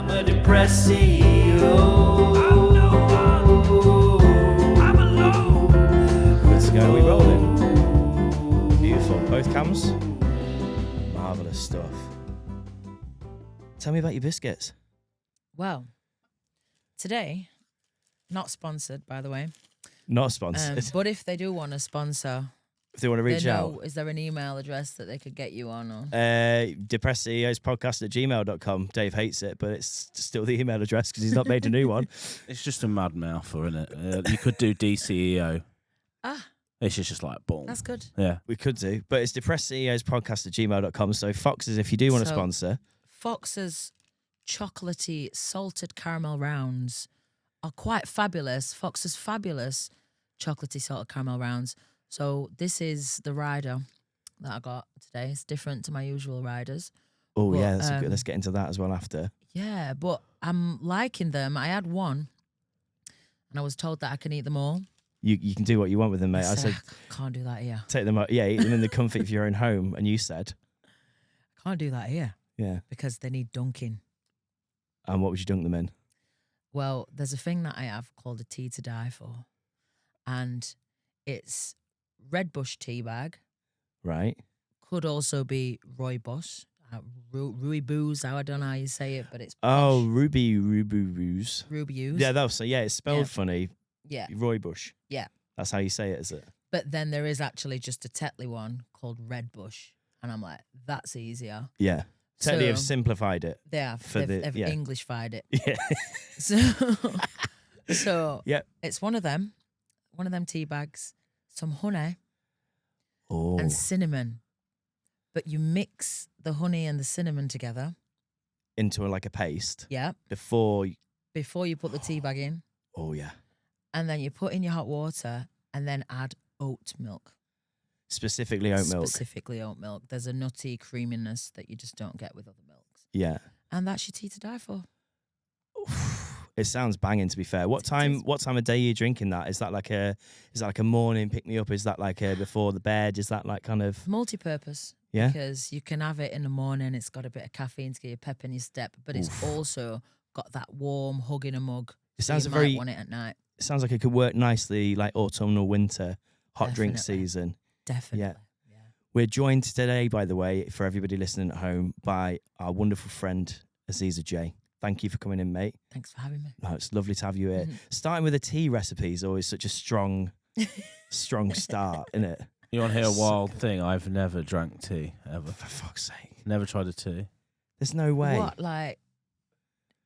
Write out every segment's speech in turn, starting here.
I'm a depressed CEO. I'm no one. I'm alone. Good to go. We rolling. Beautiful. Both cams. Marvellous stuff. Tell me about your biscuits. Well, today, not sponsored, by the way. Not sponsored. But if they do want to sponsor, If they want to reach out. Is there an email address that they could get you on? Or? Depressed CEOs podcast at gmail.com. Dave hates it, but it's still the email address because he's not made a new one. It's just a mad mouthful, isn't it? You could do DCEO. It's just like, boom. That's good. Yeah. We could do, but it's depressed CEOs podcast at gmail.com. So Foxes, if you do want to sponsor. Fox's chocolatey salted caramel rounds are quite fabulous. Fox's fabulous chocolatey salted caramel rounds. So this is the rider that I got today. It's different to my usual riders. Oh, but, yeah. That's good. Let's get into that as well after. Yeah, but I'm liking them. I had one and I was told that I can eat them all. You can do what you want with them, mate. I said, can't do that here. take them out. Yeah, eat them in the comfort of your own home. And you said, Can't do that here yeah. because they need dunking. And what would you dunk them in? Well, there's a thing that I have called a tea to die for. And it's Red Bush tea bag. Right. Could also be Rooibos. Rooibos, I don't know how you say it, but it's Oh, posh. Rooibos. Rooibos. Yeah, that's yeah. It's spelled funny. Yeah. Roy Bush. Yeah. That's how you say it, is it? But then there is actually just a Tetley one called Red Bush. And I'm like, that's easier. Yeah. Teddy have So- simplified it. They have. For They've yeah. Englishfied it. Yeah. So Yep. it's one of them tea bags, some honey Oh. and cinnamon. But you mix the honey and the cinnamon together. Into like a paste. Yeah. Before. Before you put the tea bag in. Oh, yeah. And then you put in your hot water and then add oat milk. Specifically oat milk. Specifically oat milk. There's a nutty creaminess that you just don't get with other milks. Yeah. And that's your tea to die for. It sounds banging, to be fair. What time of day are you drinking that? Is that like a morning pick me up? Is that like a before the bed? Is that like kind of Multi-purpose. yeah? Because you can have it in the morning. It's got a bit of caffeine to get your pep in your step, but it's also got that warm hug in a mug. It so sounds you very might want it at night. It sounds like it could work nicely like autumnal winter hot drink Definitely. season. Definitely. Yeah. We're joined today, by the way, for everybody listening at home, by our wonderful friend Aziza Jaye. Thank you for coming in, mate. Thanks for having me. No, it's lovely to have you here. Starting with a tea recipe is always such a strong start, isn't it? You want to hear a wild thing? I've never drank tea, ever. For fuck's sake. Never tried a tea. There's no way. What, like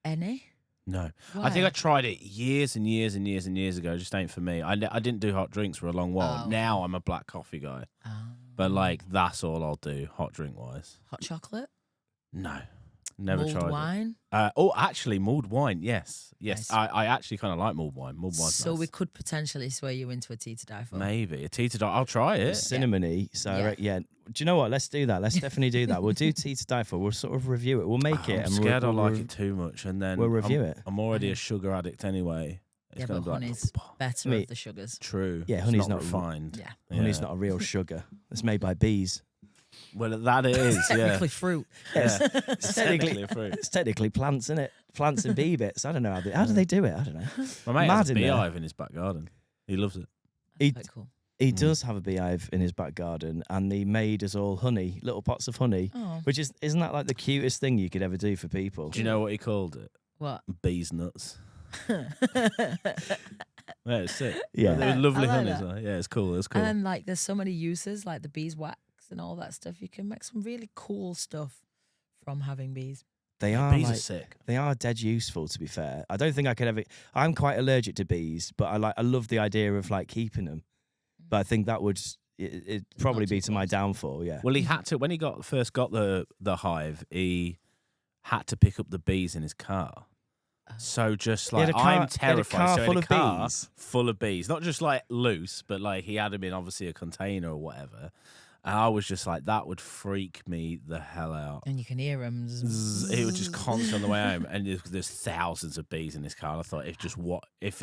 any? No. Why? I think I tried it years and years and years and years ago. It just ain't for me. I didn't do hot drinks for a long while. Oh. Now I'm a black coffee guy. But like, that's all I'll do, hot drink wise. Hot chocolate? No. Never Mulled tried wine? it. Actually, mulled wine, yes. Yes, Nice. I actually kind of like mulled wine. Mulled wine's So nice. we could potentially sway you into a tea to die for. Maybe. A tea to die. I'll try it. It's cinnamony. So, Yeah. yeah. Do you know what? Let's do that. Let's definitely do that. We'll do tea to die for. We'll sort of review it. We'll make it. I'm and scared we'll, I like it too much. And then we'll review it. I'm already a sugar addict anyway. It's Yeah, gonna but be like, honey's better Mate. of the sugars. true. Yeah, It's honey's not refined. Yeah. Honey's not a real sugar. It's made by bees. Well, that it is, yeah. Technically fruit. Yeah. It's technically a fruit. It's technically plants, isn't it? Plants and bee bits. I don't know how do they do it? I don't know. My mate Mad has a in there. beehive in his back garden. He loves it. He- That's quite cool. He does have a beehive in his back garden, and he made us all honey, little pots of honey, Oh, which isn't that like the cutest thing you could ever do for people? Do you know what he called it? what? Bees nuts. Yeah, it's sick. Yeah. It was lovely I like honey. that. as well. Yeah, it's cool. It's cool. And then, like, there's so many uses, like the beeswax and all that stuff. You can make some really cool stuff from having bees. They are Bees are like, sick. they are dead useful. To be fair, I don't think I could ever. I'm quite allergic to bees, but I love the idea of like keeping them. But I think that would it'd probably too be to my close. downfall. Yeah. Well, he had to when he first got the hive. He had to pick up the bees in his car. So just He had like a car- I'm he had a terrified. car So he full had of a car bees? full of bees, not just like loose, but like he had them in obviously a container or whatever. And I was just like, that would freak me the hell out. And you can hear them. It was just constant on the way home, and there's thousands of bees in this car. And I thought,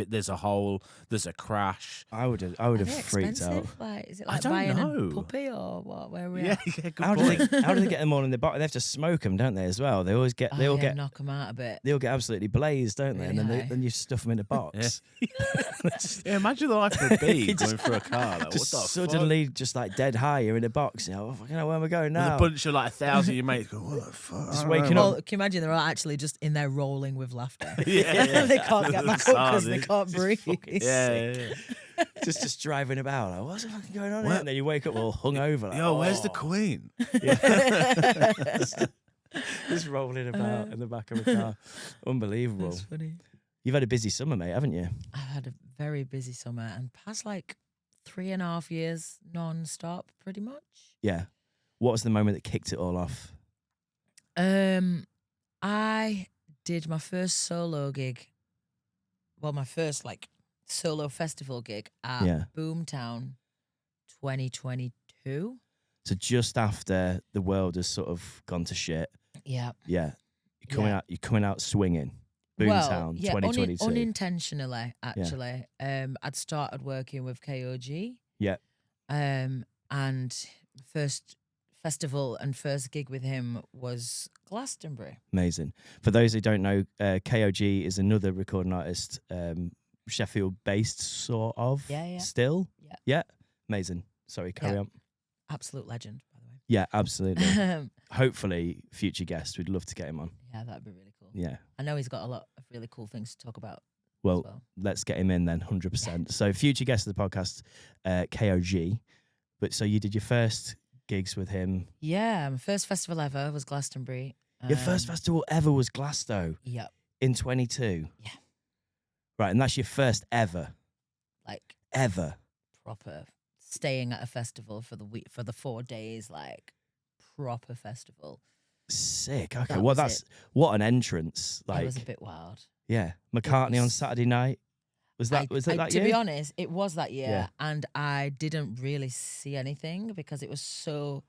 there's a hole, there's a crash. I would have freaked out. Like, is it I like don't buying know. a puppy or what? Where are we Yeah, at? good How do point. they get them all in the box? They have to smoke them, don't they? As well, they always get knock them out a bit. they all get absolutely blazed, don't they? Really And then high. then you stuff them in a box. Yeah, imagine the life of a bee going through a car. Like, Just what the suddenly, just like dead high, you're in a box. You know, where am I going fuck? There's now? a bunch of like 1,000 of your mates going, what the fuck? Just I don't waking know. up. Well, can you imagine they're all actually just in there rolling with laughter? Yeah. They can't get back up because they can't breathe. Yeah. just driving about. Like, what's fucking going on here? And then you wake up all hungover. Like, Yo, where's the "Oh." Queen? Just rolling about in the back of a car. Unbelievable. That's funny. You've had a busy summer, mate, haven't you? I've had a very busy summer and past like 3.5 years non-stop, pretty much. Yeah. What was the moment that kicked it all off? I did my first solo gig. Well, my first like solo festival gig at Yeah. Boomtown 2022. So just after the world has sort of gone to shit. Yeah. Yeah. Yeah. You're coming out swinging. Well, Boomtown yeah, 2022. unintentionally, actually. I'd started working with KOG. Yeah. And first festival and first gig with him was Glastonbury. Amazing. For those who don't know, KOG is another recording artist, Sheffield-based sort of. Yeah. Still. Yeah. Yeah. Amazing. Sorry, carry Yeah. on. Absolute legend, by the way. Yeah, absolutely. Yeah, Hopefully, future guest. We'd love to get him on. that'd be really cool. Yeah. I know he's got a lot of really cool things to talk about. Well, as well. let's get him in then, 100%. So, future guest of the podcast, KOG. But so you did your first gigs with him. Yeah, my first festival ever was Glastonbury. Your first festival ever was Glasto Yep. in 22. Yeah. Right, and that's your first ever. Like Ever. proper staying at a festival for the week for the 4 days, like proper festival. Sick. Okay. That Well, was what an entrance. It Like, was a bit wild. yeah. McCartney on was- Saturday night. Was that To year? be honest, it was that year, Yeah. and I didn't really see anything because it was so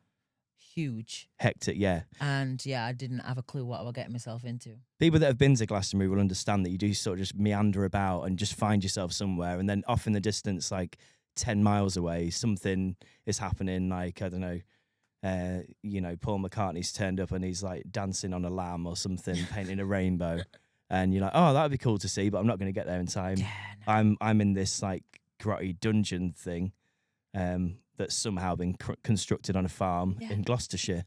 huge, Hectic, yeah. and yeah, I didn't have a clue what I was getting myself into. People that have been to Glastonbury will understand that you do sort of just meander about and just find yourself somewhere, and then off in the distance, like 10 miles away, something is happening. Like, I don't know, Paul McCartney's turned up and he's like dancing on a lamb or something, painting a rainbow, and you're like, oh, that'd be cool to see, but I'm not going to get there in time. Yeah, no. I'm in this like grotty dungeon thing that's somehow been constructed on a farm Yeah. in Gloucestershire.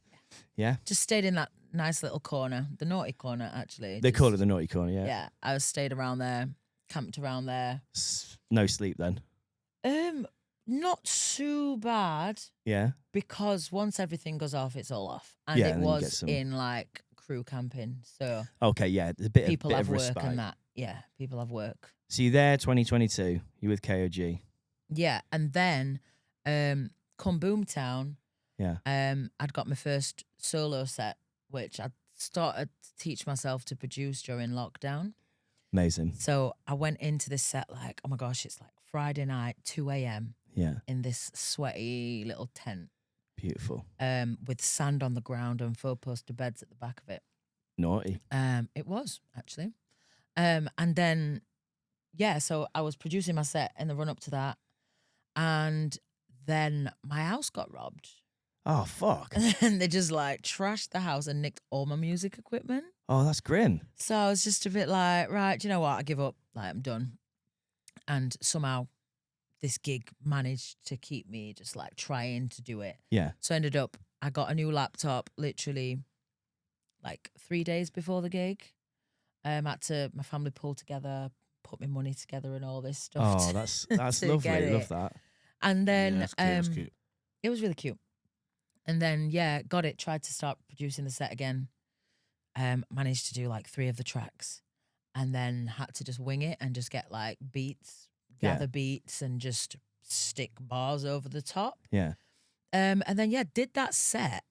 Yeah, Just stayed in that nice little corner, the naughty corner, actually. they call it Just- the naughty corner. Yeah, I stayed around there, camped around there. No sleep then. Not too bad Yeah. because once everything goes off, it's all off, and Yeah, it and then you get was some- in like crew camping, so Okay. Yeah. There's a bit people of have work respite. and that. Yeah, people have work. So you're there 2022. You're with KOG. Yeah, and then come Boomtown, Yeah. I'd got my first solo set, which I started to teach myself to produce during lockdown. Amazing. So I went into this set like, oh my gosh, it's like Friday night, 2 a.m. Yeah. in this sweaty little tent Beautiful. with sand on the ground and 4 poster beds at the back of it. Naughty. It was actually. And then, yeah, so I was producing my set in the run up to that. And then my house got robbed. Oh fuck. And they just like trashed the house and nicked all my music equipment. Oh, that's grim. So I was just a bit like, right, do you know what? I give up. Like, I'm done. And somehow this gig managed to keep me just like trying to do it. Yeah. So I ended up, I got a new laptop literally like 3 days before the gig. My family pulled together, put my money together and all this stuff. Oh, that's to lovely. get Love it. that. And then Yeah, that's cute, that's cute. it was really cute. And then, yeah, got it, tried to start producing the set again. Managed to do like 3 of the tracks and then had to just wing it and just get like beats, Yeah. gather beats and just stick bars over the top. Yeah. And then, yeah, did that set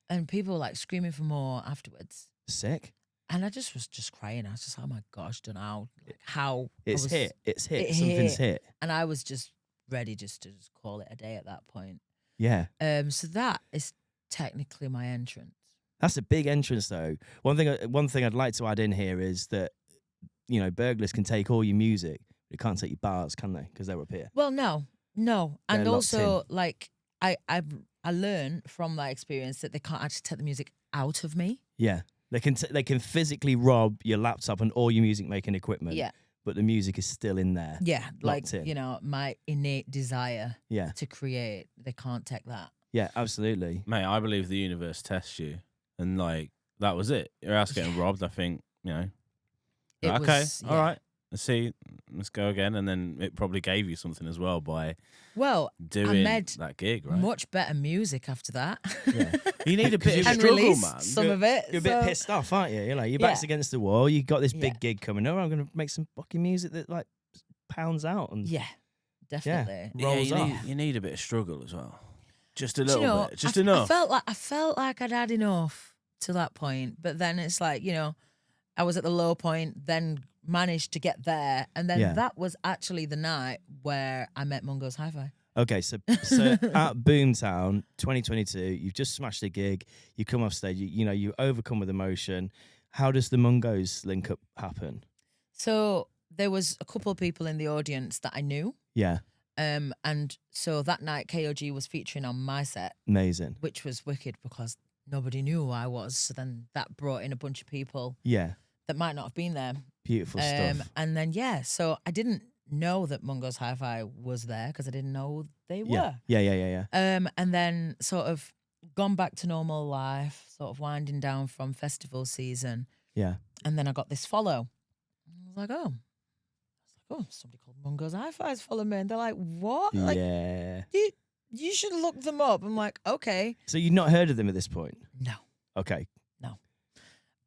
and people were like screaming for more afterwards. Sick. And I just was just crying. I was just, oh my gosh, don't know how It's I was, hit. It's hit. it Something's hit. And I was just ready just to just call it a day at that point. Yeah. So that is technically my entrance. That's a big entrance, though. One thing I'd like to add in here is that, you know, burglars can take all your music. They can't take your bars, can they? Because they're up here. Well, no, and They're locked also like I learned from that experience that they can't actually take the music out of me. Yeah. They can physically rob your laptop and all your music making equipment. Yeah, But the music is still in there. yeah, like Locked in. you know, my innate desire Yeah. to create, they can't take that. Yeah, absolutely. Mate, I believe the universe tests you, and like that was it. Your house getting robbed. I think It okay, was, all yeah. right. Let's go again, and then it probably gave you something as well by Well, doing made that gig, right? much better music after that. Yeah. You need a bit of and struggle, released man. some of it. You're a bit so- pissed off, aren't you? You're like, your back's Yeah. against the wall. You got this big Yeah. gig coming. Oh, I'm going to make some fucking music that like pounds out. And Yeah, definitely. Yeah, rolls you off. need a bit of struggle as well. Just a Do you little know, bit, just I enough. I felt like I'd had enough to that point, but then it's like, you know, I was at the low point, then managed to get there, and then Yeah. that was actually the night where I met Mungo's Hi-Fi. Okay, so at Boomtown 2022, you've just smashed a gig. You come off stage. You overcome with emotion. How does the Mungos link up happen? So there was a couple of people in the audience that I knew, Yeah, and so that night KOG was featuring on my set, amazing. which was wicked because nobody knew who I was. So then that brought in a bunch of people Yeah, that might not have been there. beautiful stuff. And then so I didn't know that Mungo's Hi-Fi was there because I didn't know they Yeah, were. yeah. And then sort of gone back to normal life, sort of winding down from festival season, Yeah. and then I got this follow. I was like, oh, somebody called Mungo's Hi-Fi is following me, and they're like, what? Like, Yeah. you should look them up. I'm like, okay, So you've not heard of them at this point? no, Okay.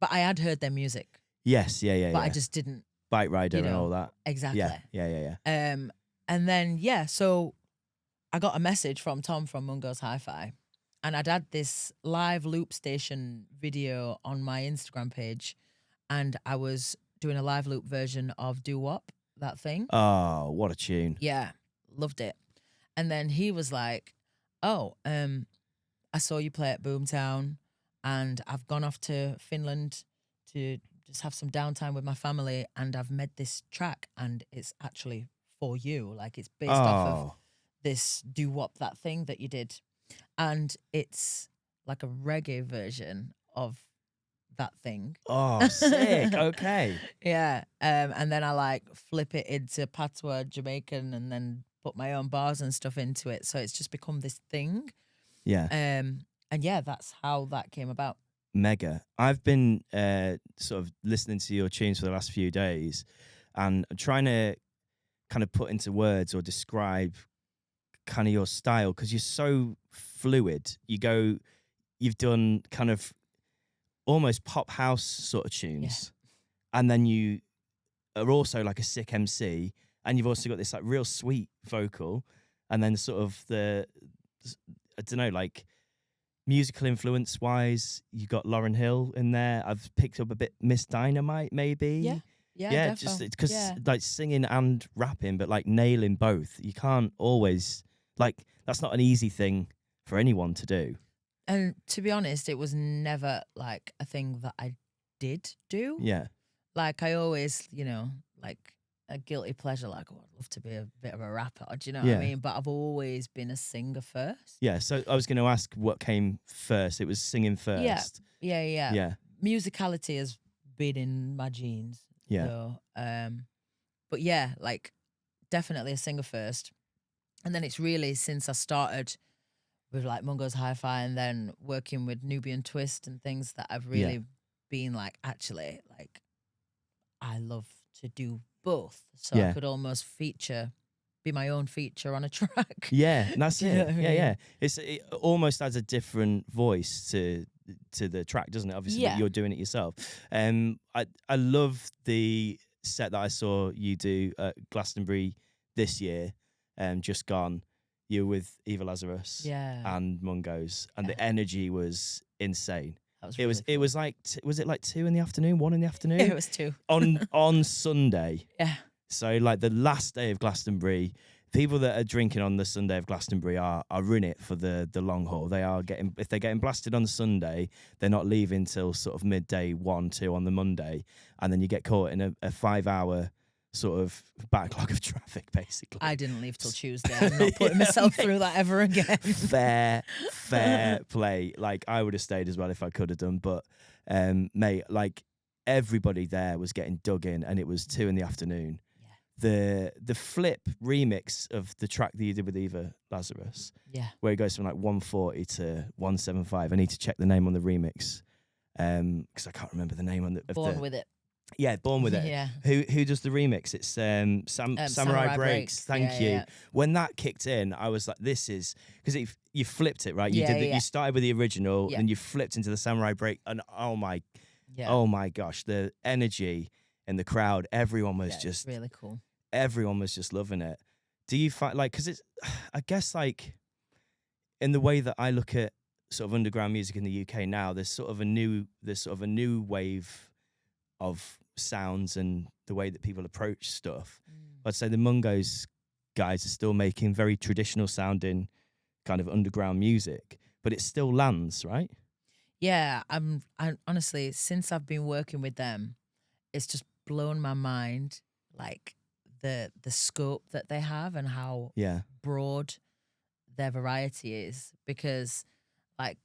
but I had heard their music, Yes. Yeah. but I just didn't Bike Rider and know, all that. exactly. Yeah. And then so I got a message from Tom from Mungo's Hi-Fi, and I'd had this live loop station video on my Instagram page, and I was doing a live loop version of Doo Wop, that thing. Oh, what a tune. Yeah, loved it. And then he was like, "Oh, I saw you play at Boomtown, and I've gone off to Finland to just have some downtime with my family, and I've made this track, and it's actually for you. Like it's based off of Oh, this Doo Wop, that thing that you did, and it's like a reggae version of that thing." oh, sick. Okay. Yeah. And then I like flip it into patois Jamaican and then put my own bars and stuff into it. So it's just become this thing. Yeah. And yeah, that's how that came about. Mega. I've been sort of listening to your tunes for the last few days, and I'm trying to kind of put into words or describe kind of your style, because you're so fluid. You've done kind of almost pop house sort of tunes, and then you are also like a sick MC, and you've also got this like real sweet vocal, and then sort of I don't know, like musical influence wise, you got Lauryn Hill in there. I've picked up a bit Miss Dynamite, maybe. Yeah. Yeah. Yeah, defo. just because Yeah. like singing and rapping, but like nailing both. You can't always, like, that's not an easy thing for anyone to do. And to be honest, it was never like a thing that I did do. Yeah. Like I always, like a guilty pleasure, like, oh, I'd love to be a bit of a rapper. Do you know what Yeah. I mean? But I've always been a singer first. Yeah. So I was going to ask what came first. It was singing first. Yeah. Yeah. Musicality has been in my genes. Yeah. So, but yeah, like definitely a singer first. And then it's really since I started with like Mungo's Hi-Fi and then working with Nubiyan Twist and things that I've really been like, actually, like I love to do both. So Yeah. I could almost be my own feature on a track. Yeah. And that's Do you it. know what I mean? Yeah. It almost adds a different voice to the track, doesn't it? Obviously, Yeah. you're doing it yourself. I love the set that I saw you do at Glastonbury this year. Just gone. You were with Eva Lazarus. Yeah. And Mungo's, and the Yeah. energy was insane. That was It was really like was it like 2 in the afternoon, 1 in the afternoon? fun. It was too. on Sunday. Yeah. So like the last day of Glastonbury, people that are drinking on the Sunday of Glastonbury are in it for the long haul. They are if they're getting blasted on the Sunday, they're not leaving till sort of midday 1, 2 on the Monday, and then you get caught in a 5-hour sort of backlog of traffic, basically. I didn't leave till Tuesday. I'm not putting myself through that ever again. Fair play. Like, I would have stayed as well if I could have done, but mate, like, everybody there was getting dug in, and it was 2 PM. The flip remix of the track that you did with Eva Lazarus, where it goes from like 140 to 175. I need to check the name on the remix because I can't remember the name on the. Born with it. Yeah, Born with it. Yeah. Who does the remix? It's Samurai Breaks. Thank you. Yeah. When that kicked in, I was like, "This is," because you flipped it, right? You Yeah. You started with the original, and you flipped into the Samurai Break, and oh my gosh, the energy in the crowd, everyone was just really cool. Everyone was just loving it. Do you find, like, because it's, I guess, like, in the way that I look at sort of underground music in the UK now, there's sort of a new wave of sounds and the way that people approach stuff. I'd say the Mungo's guys are still making very traditional sounding kind of underground music, but it still lands, right? Yeah, I honestly, since I've been working with them, it's just blown my mind, like the scope that they have and how broad their variety is. Because, like,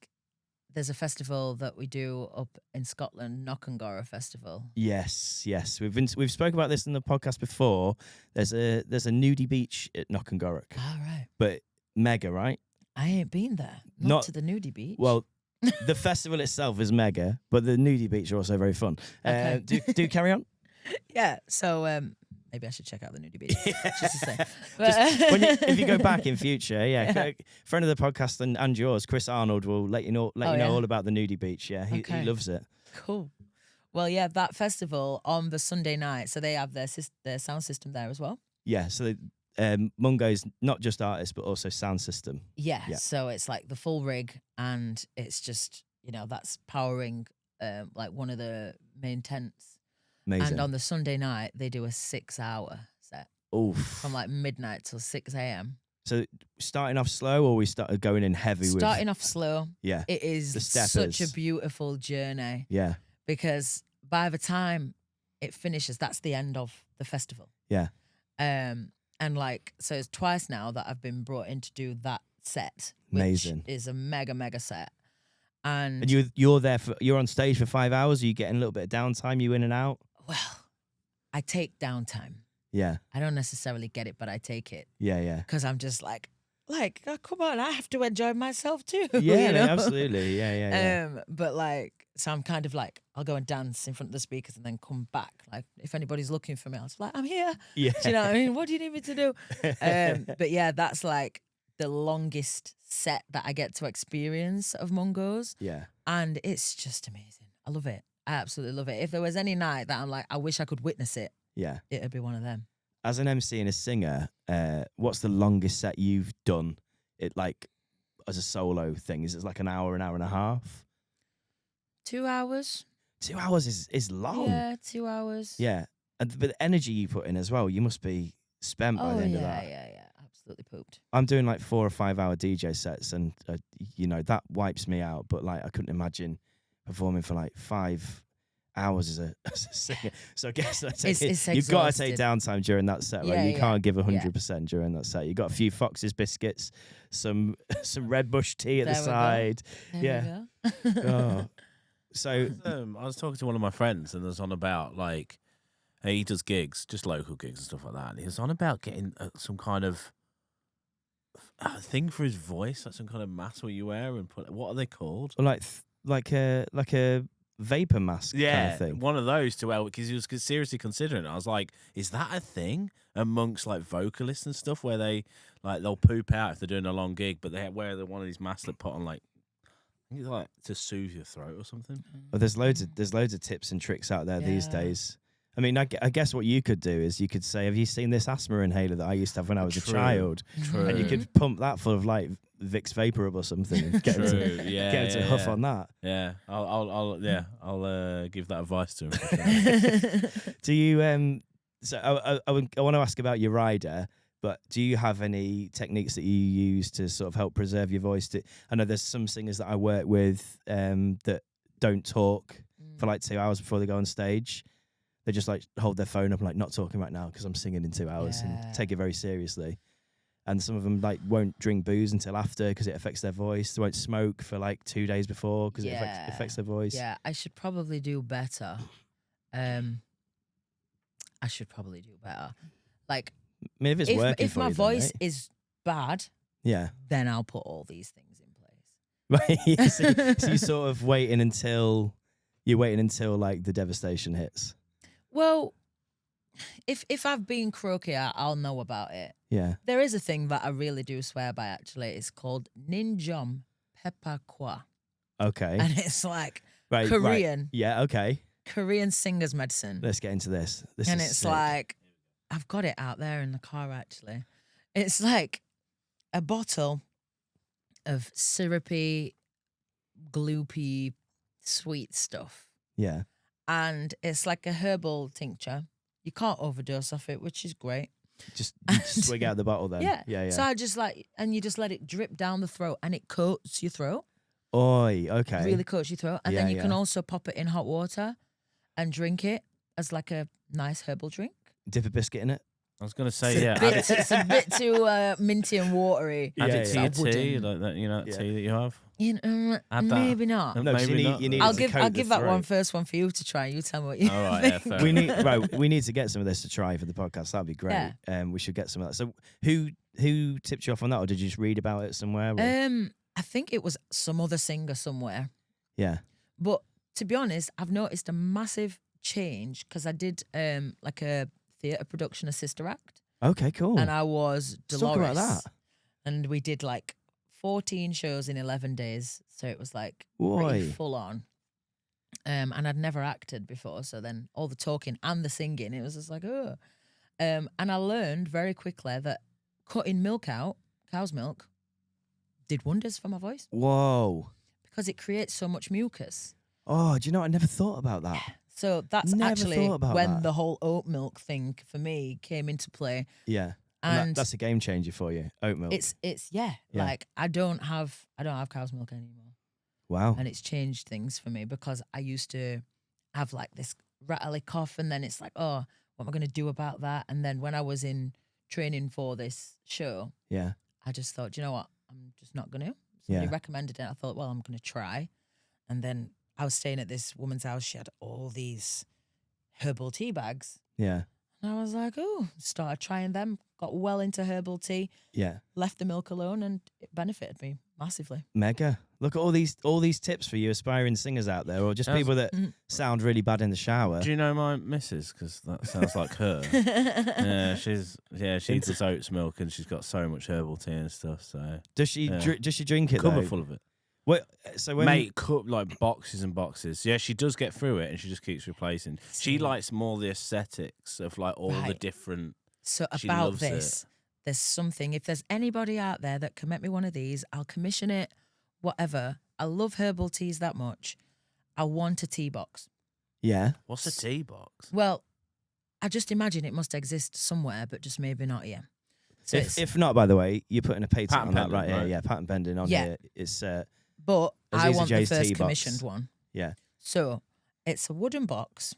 there's a festival that we do up in Scotland, Knockengora Festival. Yes. We've spoken about this in the podcast before. There's a nudie beach at Knockengora. All right. But mega, right? I ain't been there. Not to the nudie beach. Well, the festival itself is mega, but the nudie beach are also very fun. Okay. Do carry on. Yeah. So maybe I should check out the nudie beach. Just to say. If you go back in future, friend of the podcast and yours, Chris Arnold, will let you know all about the nudie beach. Yeah, he loves it. Cool. Well, yeah, that festival on the Sunday night, so they have their sound system there as well. Yeah, so Mungo's not just artist but also sound system. Yeah, so it's like the full rig, and it's just, that's powering like one of the main tents. Amazing. And on the Sunday night, they do a 6-hour set. Oof. From like midnight till 6 a.m. So starting off slow, or we started going in heavy? Starting off slow. Yeah. It is the steppers. such a beautiful journey. Yeah. Because by the time it finishes, that's the end of the festival. Yeah. And like, so it's twice now that I've been brought in to do that set. Amazing. Which is a mega set. And you're on stage for 5 hours. Are you getting a little bit of downtime? You in and out? Well, I take downtime. Yeah. I don't necessarily get it, but I take it. Yeah. Because I'm just like, oh, come on, I have to enjoy myself too. Yeah, no, absolutely. Yeah. But like, so I'm kind of like, I'll go and dance in front of the speakers and then come back. Like, if anybody's looking for me, I'll just be like, I'm here. Yeah. Do you know what I mean? What do you need me to do? But yeah, that's like the longest set that I get to experience of Mungo's. Yeah. And it's just amazing. I love it. I absolutely love it. If there was any night that I'm like, I wish I could witness it, it'd be one of them. As an MC and a singer, what's the longest set you've done? It like as a solo thing? Is it like an hour and a half? 2 hours. 2 hours is long. Yeah, 2 hours. Yeah, but the energy you put in as well, you must be spent by the end of that. Yeah, absolutely pooped. I'm doing like 4 or 5 hour DJ sets, and that wipes me out. But like, I couldn't imagine performing for like 5 hours as a singer. So I guess you've got to take downtime during that set. Right? You can't give 100% during that set. You got a few Fox's biscuits, some Red Bush tea at the side. There we go. So I was talking to one of my friends, and there's on about like, he does gigs, just local gigs and stuff like that. And he was on about getting some kind of thing for his voice, like some kind of mask where you wear and put. What are they called? Like a vapor mask kind of thing. One of those to well, because he was seriously considering it. I was like, is that a thing amongst like vocalists and stuff where they'll poop out if they're doing a long gig, but they wear one of these masks that put on like, I think it's like to soothe your throat or something. Well, there's loads of tips and tricks out there these days. I mean, I guess what you could do is you could say, have you seen this asthma inhaler that I used to have when I was a child? True. And you could pump that full of like Vicks Vaporub or something and get him to huff on that. Yeah, I'll give that advice to him. Do you? So I want to ask about your rider. But do you have any techniques that you use to sort of help preserve your voice? I know there's some singers that I work with that don't talk for like 2 hours before they go on stage. They just like hold their phone up and like not talking right now because I'm singing in 2 hours and take it very seriously. And some of them like won't drink booze until after because it affects their voice. They won't smoke for like 2 days before because it affects their voice. Yeah, I should probably do better. I should probably do better. Like, I mean, if it's working if for my you, voice then, is bad, yeah, then I'll put all these things in place. right. So you're sort of waiting until like the devastation hits. Well, if I've been croaky, I'll know about it. Yeah. There is a thing that I really do swear by. Actually, it's called Ninjom Pepakwa, Okay. and it's like Right. Korean. Right. Yeah. Okay. Korean singer's medicine. Let's get into this. And is it's sick. like, I've got it out there in the car actually. It's like a bottle of syrupy, gloopy, sweet stuff. Yeah. And it's like a herbal tincture. You can't overdose off it, which is great. Just you swig out the bottle then. Yeah. Yeah. So I just and you just let it drip down the throat and it coats your throat. Oi. Okay. Really coats your throat. And Yeah, then you can yeah. also pop it in hot water and drink it as like a nice herbal drink. Dip a biscuit in it. I was going to say, yeah, add it, It's a bit too minty and watery. add Yeah, it to yeah. your I tea, wouldn't. like that, you know, that Yeah. tea that you have. Add that. Maybe not. No, No, 'cause maybe you not. need it I'll to give coat the that one throat. first one for you to try. You tell me what you All right, yeah, think. fair We enough. need we need to get some of this to try for the podcast. That'd be great. Yeah. We should get some of that. So who tipped you off on that, or did you just read about it somewhere? Or? I think it was some other singer somewhere. Yeah. But to be honest, I've noticed a massive change because I did like a theatre production, a sister act, Okay. Cool. and I was Let's Dolores. talk about that. And we did like 14 shows in 11 days, so it was like Oi. pretty full on. And I'd never acted before, so then all the talking and the singing, it was just like, oh. And I learned very quickly that cutting milk out, cow's milk, did wonders for my voice Whoa. because it creates so much mucus. Oh, do you know? I never thought about that. So that's Never actually thought about when that. the whole oat milk thing for me came into play. Yeah. And that's a game changer for you. Oat milk. it's Yeah. like I don't have cow's milk anymore. Wow. And it's changed things for me because I used to have like this rattly cough and then it's like, oh, what am I going to do about that? And then when I was in training for this show, Yeah. I just thought, you know what? I'm just not going to. Somebody Yeah. recommended it. I thought, well, I'm going to try. And then I was staying at this woman's house. She had all these herbal tea bags. Yeah. And I was like, oh, started trying them, got well into herbal tea, Yeah. left the milk alone, and it benefited me massively. Mega. Look at all these tips for you aspiring singers out there, or just That's- people that sound really bad in the shower. Do you know my missus? Because that sounds like her. Yeah, she does oats milk and she's got so much herbal tea and stuff. So Does she Yeah. does she drink it cupboard though? full of it. What? So when Mate, like boxes and boxes. Yeah, she does get through it and she just keeps replacing. She See. likes more the aesthetics of like all the Right. different. So She about loves it. this, there's something. If there's anybody out there that can make me one of these, I'll commission it, whatever. I love herbal teas that much. I want a tea box. Yeah. What's a tea box? Well, I just imagine it must exist somewhere, but just maybe not here. So If not, by the way, you're putting a patent Patent on that pending, right here. right. Yeah, patent pending on Yeah. here. It's but I Aziza want the Jaye's first tea box. commissioned one. yeah. So it's a wooden box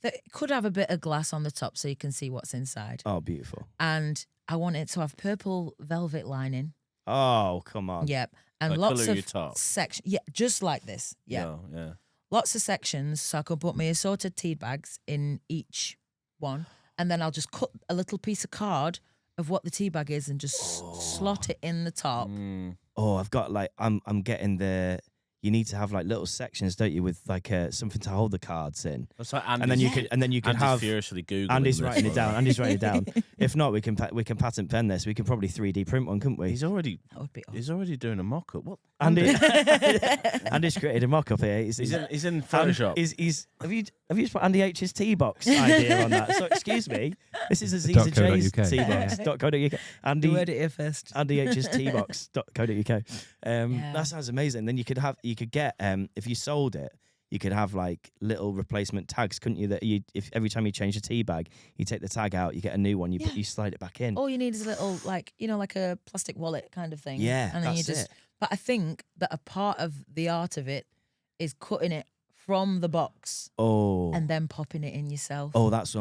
that could have a bit of glass on the top so you can see what's inside. Oh, beautiful. And I want it to have purple velvet lining. Oh, come on. Yep. And Like lots colour your of top. sections. Yeah, just like this. Yeah. Yeah. Lots of sections so I can put my assorted tea bags in each one. And then I'll just cut a little piece of card of what the tea bag is and just slot it in the top. Mm. Oh, I've got like I'm getting the. You need to have like little sections, don't you, with like something to hold the cards in, That's like and then you could Andy's have. furiously googling. Andy's this, writing by it the way. down. Andy's writing it down. If not, we can patent pen this. We can probably 3D print one, couldn't we? He's already That would be doing a mock up. What? Andy, Andy's created a mock up here. He's in Photoshop. He's have you just put Andy H's tea box idea on that? So excuse me, this is Aziza Jaye's .co.uk. tea box. .co.uk. Andy You heard it here first. Andy H's tea box. .co.uk. That sounds amazing. Then you could get if you sold it, you could have like little replacement tags, couldn't you? That you, if every time you change the tea bag, you take the tag out, you get a new one, Yeah. you slide it back in. All you need is a little, like, you know, like a plastic wallet kind of thing. Yeah, and then you that's just. it. But I think that a part of the art of it is cutting it from the box Oh, and then popping it in yourself. oh, that's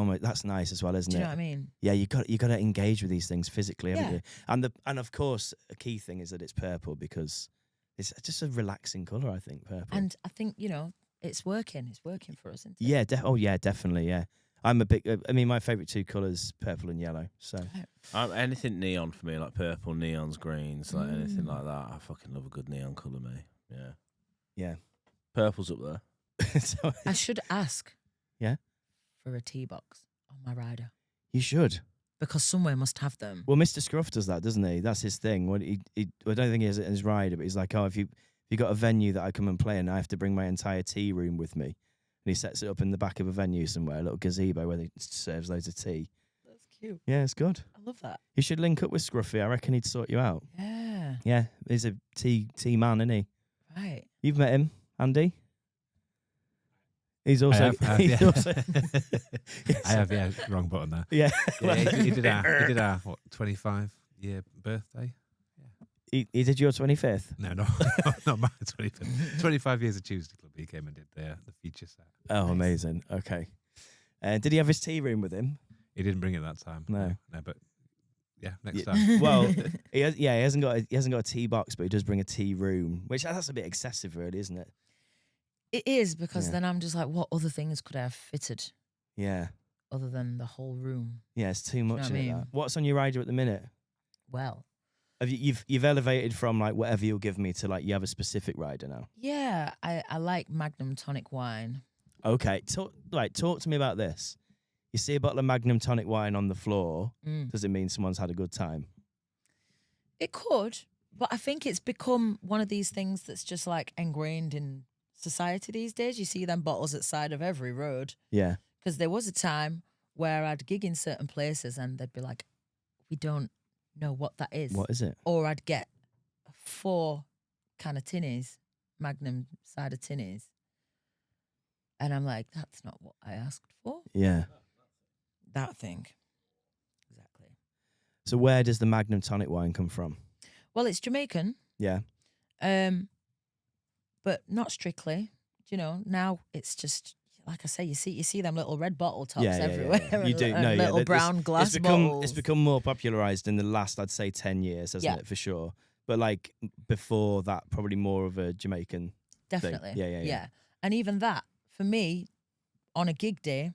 nice as well, isn't Do it? you know what I mean? Yeah, you got to engage with these things physically, haven't Yeah. you? And of course, a key thing is that it's purple because it's just a relaxing color. I think purple. And I think, you know, it's working. It's working for us, isn't it? yeah, oh yeah, definitely. Yeah, I'm a big. I mean, my favorite two colors, purple and yellow. So Anything neon for me, like purple, neons, greens, like anything Mm. like that. I fucking love a good neon colour, me. Yeah. yeah. Purple's up there. So I should ask. Yeah? For a tea box on my rider you should. because somewhere must have them. Well, Mr. Scruff does that, doesn't he? That's his thing. What I don't think he has it in his rider, but he's like, oh, if you got a venue that I come and play in, I have to bring my entire tea room with me. And he sets it up in the back of a venue somewhere, a little gazebo where he serves loads of tea. That's cute. Yeah, it's good. I love that. You should link up with Scruffy. I reckon he'd sort you out. Yeah. Yeah, he's a tea man, isn't he? Right. You've met him, Andy? He's also. He's yeah. also I have, yeah, wrong button there. yeah. Yeah, he did our what 25-year birthday. He did your 25th? No, not my 25th. 25 years of Tuesday Club. He came and did the feature set. Oh, amazing. Okay. Did he have his tea room with him? He didn't bring it that time. No. But yeah, next Yeah. time. Well, he hasn't got a tea box, but he does bring a tea room, which that's a bit excessive, really, isn't it? It is because Yeah. then I'm just like, what other things could I have fitted Yeah, other than the whole room? yeah, it's too much what I of mean? that. What's on your rider at the minute? Well, Have you've elevated from like whatever you'll give me to like you have a specific rider now? yeah, I like Magnum tonic wine. Okay, talk to me about this. You see a bottle of Magnum tonic wine on the floor. Mm. Does it mean someone's had a good time? It could, but I think it's become one of these things that's just like ingrained in society these days. You see them bottles at side of every road. Yeah, Because there was a time where I'd gig in certain places and they'd be like, we don't know what that is. what is it? Or I'd get 4 kind of tinnies, Magnum cider tinnies. And I'm like, that's not what I asked for. Yeah. That thing. Exactly. So where does the Magnum tonic wine come from? Well, it's Jamaican, Yeah, but not strictly. Do you know, now it's just, like I say, you see them little red bottle tops Yeah, yeah, yeah, everywhere. yeah. You do, and no, yeah, little that- brown glass it's become bottles. it's become more popularized in the last, I'd say, 10 years, hasn't Yeah. it, for sure? But like before that, probably more of a Jamaican. Definitely. Yeah. And even that, for me, on a gig day,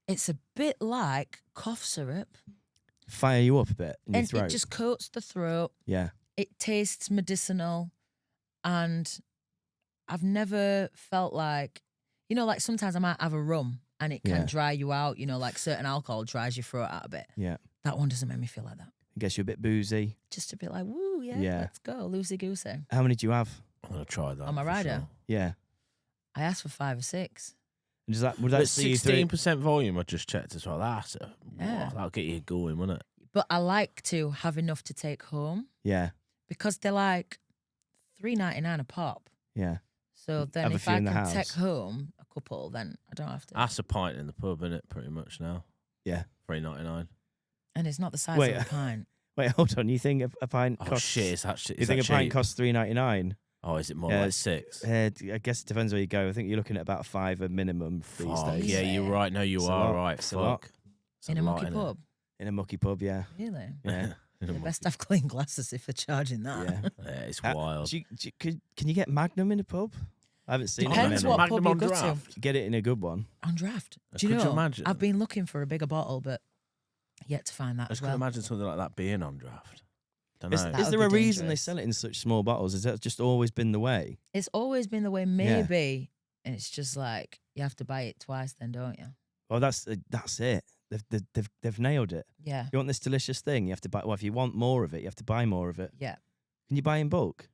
it's a bit like cough syrup. Fire you up a bit in your And throat. it just coats the throat. Yeah, It tastes medicinal. And I've never felt like, you know, like sometimes I might have a rum and it can Yeah. dry you out, you know, like certain alcohol dries your throat out a bit. yeah. That one doesn't make me feel like that. I guess you're a bit boozy. Just a bit like, woo, yeah, Yeah. let's go, loosey goosey. How many do you have? I'm gonna try that On my for rider? sure. Yeah. I asked for 5 or 6. And would that It's see you through? 16% volume. I just checked as well. Yeah. That'll get you going, wouldn't it? But I like to have enough to take home Yeah, because they're like $3.99 a pop. yeah. So then Have a if few I in the can house. take home a couple, then I don't have to. That's a pint in the pub, isn't it? Pretty much now. Yeah. $3.99. And it's not the size Wait, of a pint. Wait, hold on. You think a pint Oh costs? shit! It's actually. You think a pint costs $3.99? Oh, is it more Yeah, like it's- 6? I guess it depends where you go. I think you're looking at about 5 a minimum these Fuck, days. yeah, you're right. No, you It's a are lot. right. It's a lot. Fuck. It's In a lot, mucky innit? pub. In a mucky pub, yeah. Really? Yeah. In a They best mucky- have clean glasses if they're charging that. Yeah. Yeah, it's Uh, wild. Can you get Magnum in a pub? I haven't seen Depends it. in what many. Magnum pub you on go draft? to. Get it in a good one. On draft. I Do you could know? imagine. I've been looking for a bigger bottle, but yet to find that I just as can't well. imagine something like that being on draft. Don't Is, know. That is would there a be reason they dangerous. sell it in such small bottles? Is that just always been the way? It's always been the way, maybe. And it's just like, you have to buy it twice then, don't you? Well, that's it. They've nailed it. Yeah. You want this delicious thing, you have to buy. Well, if you want more of it, you have to buy more of it. Yeah. Can you buy in bulk?